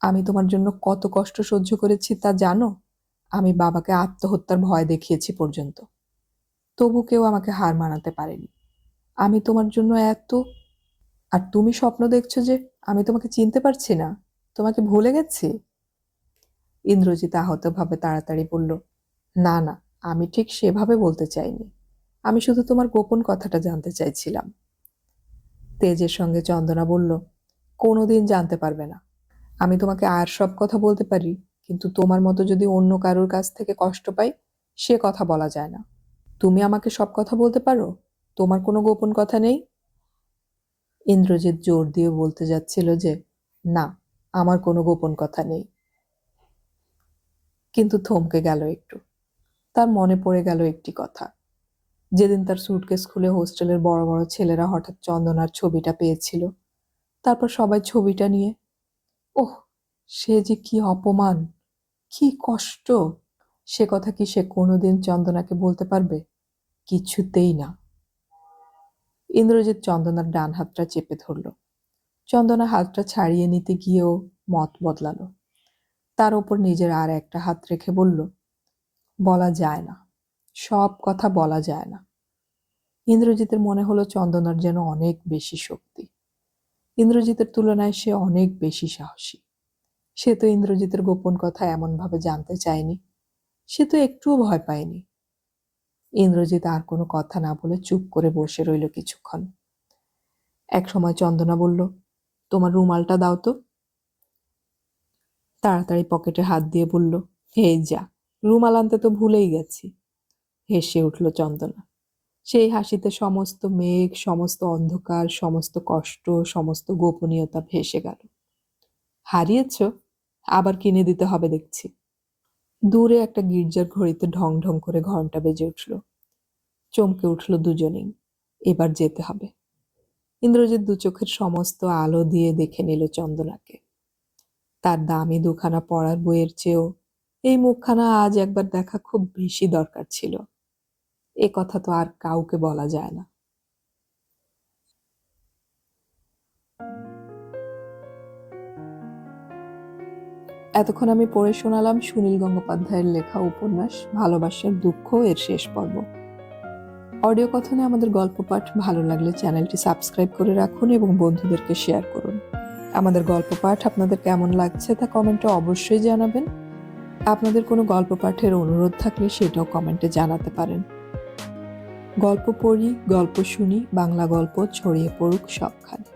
আমি তোমার জন্য কত কষ্ট সহ্য করেছি তা জানো? আমি বাবাকে আত্মহত্যার ভয় দেখিয়েছি পর্যন্ত। তবু কেউ আমাকে হার মানাতে পারেনি। আমি তোমার জন্য এত... আর তুমি স্বপ্ন দেখছো যে আমি তোমাকে চিনতে পারছি না, তোমাকে ভুলে গেছি। ইন্দ্রজিৎ আহতভাবে তাড়াতাড়ি বলল, না না, আমি ঠিক সেভাবে বলতে চাইনি। আমি শুধু তোমার গোপন কথাটা জানতে চাইছিলাম। তেজের সঙ্গে চন্দনা বলল, কোনোদিন জানতে পারবে না। আমি তোমাকে আর সব কথা বলতে পারি, কিন্তু তোমার মতো যদি অন্য কারোর কাছ থেকে কষ্ট পাই, সে কথা বলা যায় না। তুমি আমাকে সব কথা বলতে পারো? তোমার কোনো গোপন কথা নেই? ইন্দ্রজিৎ জোর দিয়ে বলতে যাচ্ছিল যে না, আমার কোনো গোপন কথা নেই, কিন্তু থমকে গেল একটু। তার মনে পড়ে গেল একটি কথা। যেদিন তার সুটকেস খুলে হোস্টেলের বড় বড় ছেলেরা হঠাৎ চন্দনার ছবিটা পেয়েছিল, তারপর সবাই ছবিটা নিয়ে, ওহ, সে যে কি অপমান, কি কষ্ট! সে কথা কি সে কোনোদিন চন্দনাকে বলতে পারবে? কিছুতেই না। ইন্দ্রজিৎ চন্দনার ডান হাতটা চেপে ধরল। চন্দনা হাতটা ছাড়িয়ে নিতে গিয়েও মত বদলালো। তার ওপর নিজের আর একটা হাত রেখে বলল, বলা যায় না, সব কথা বলা যায় না। ইন্দ্রজিতের মনে হলো চন্দনার যেন অনেক বেশি শক্তি। ইন্দ্রজিতের তুলনায় সে অনেক বেশি সাহসী। সে তো ইন্দ্রজিতের গোপন কথা এমনভাবে জানতে চায়নি। সে তো একটুও ভয় পায়নি। ইন্দ্রজিৎ আর কোনো কথা না বলে চুপ করে বসে রইল কিছুক্ষণ। এক সময় চন্দনা বলল, তোমার রুমালটা দাও তো। তাড়াতাড়ি পকেটে হাত দিয়ে বলল, হে যা, রুমাল আনতে তো ভুলেই গেছি। হেসে উঠল চন্দনা। সেই হাসিতে সমস্ত মেঘ, সমস্ত অন্ধকার, সমস্ত কষ্ট, সমস্ত গোপনীয়তা ভেসে গেল। হারিয়েছ? আবার কিনে দিতে হবে দেখছি। দূরে একটা গির্জার ঘড়িতে ঢং ঢং করে ঘন্টা বেজে উঠল। চমকে উঠল দুজনেই। এবার যেতে হবে। ইন্দ্রজিৎ দু চোখের সমস্ত আলো দিয়ে দেখে নিল চন্দনাকে। তার দামি দুখানা পড়ার বইয়ের চেয়েও এই মুখখানা আজ একবার দেখা খুব বেশি দরকার ছিল। এ কথা তো আর কাউকে বলা যায় না। এতক্ষণ আমি পড়ে শোনালাম সুনীল গঙ্গোপাধ্যায়ের লেখা উপন্যাস ভালোবাসার দুঃখ এর শেষ পর্ব। অডিও কথনে আমাদের গল্প পাঠ ভালো লাগলে চ্যানেলটি সাবস্ক্রাইব করে রাখুন এবং বন্ধুদেরকে শেয়ার করুন। আমাদের গল্প পাঠ আপনাদের কেমন লাগছে তা কমেন্টে অবশ্যই জানাবেন। আপনাদের কোনো গল্প পাঠের অনুরোধ থাকলে সেটাও কমেন্টে জানাতে পারেন। গল্প পড়ি, গল্প শুনি, বাংলা গল্প ছড়িয়ে পড়ুক সবখানে।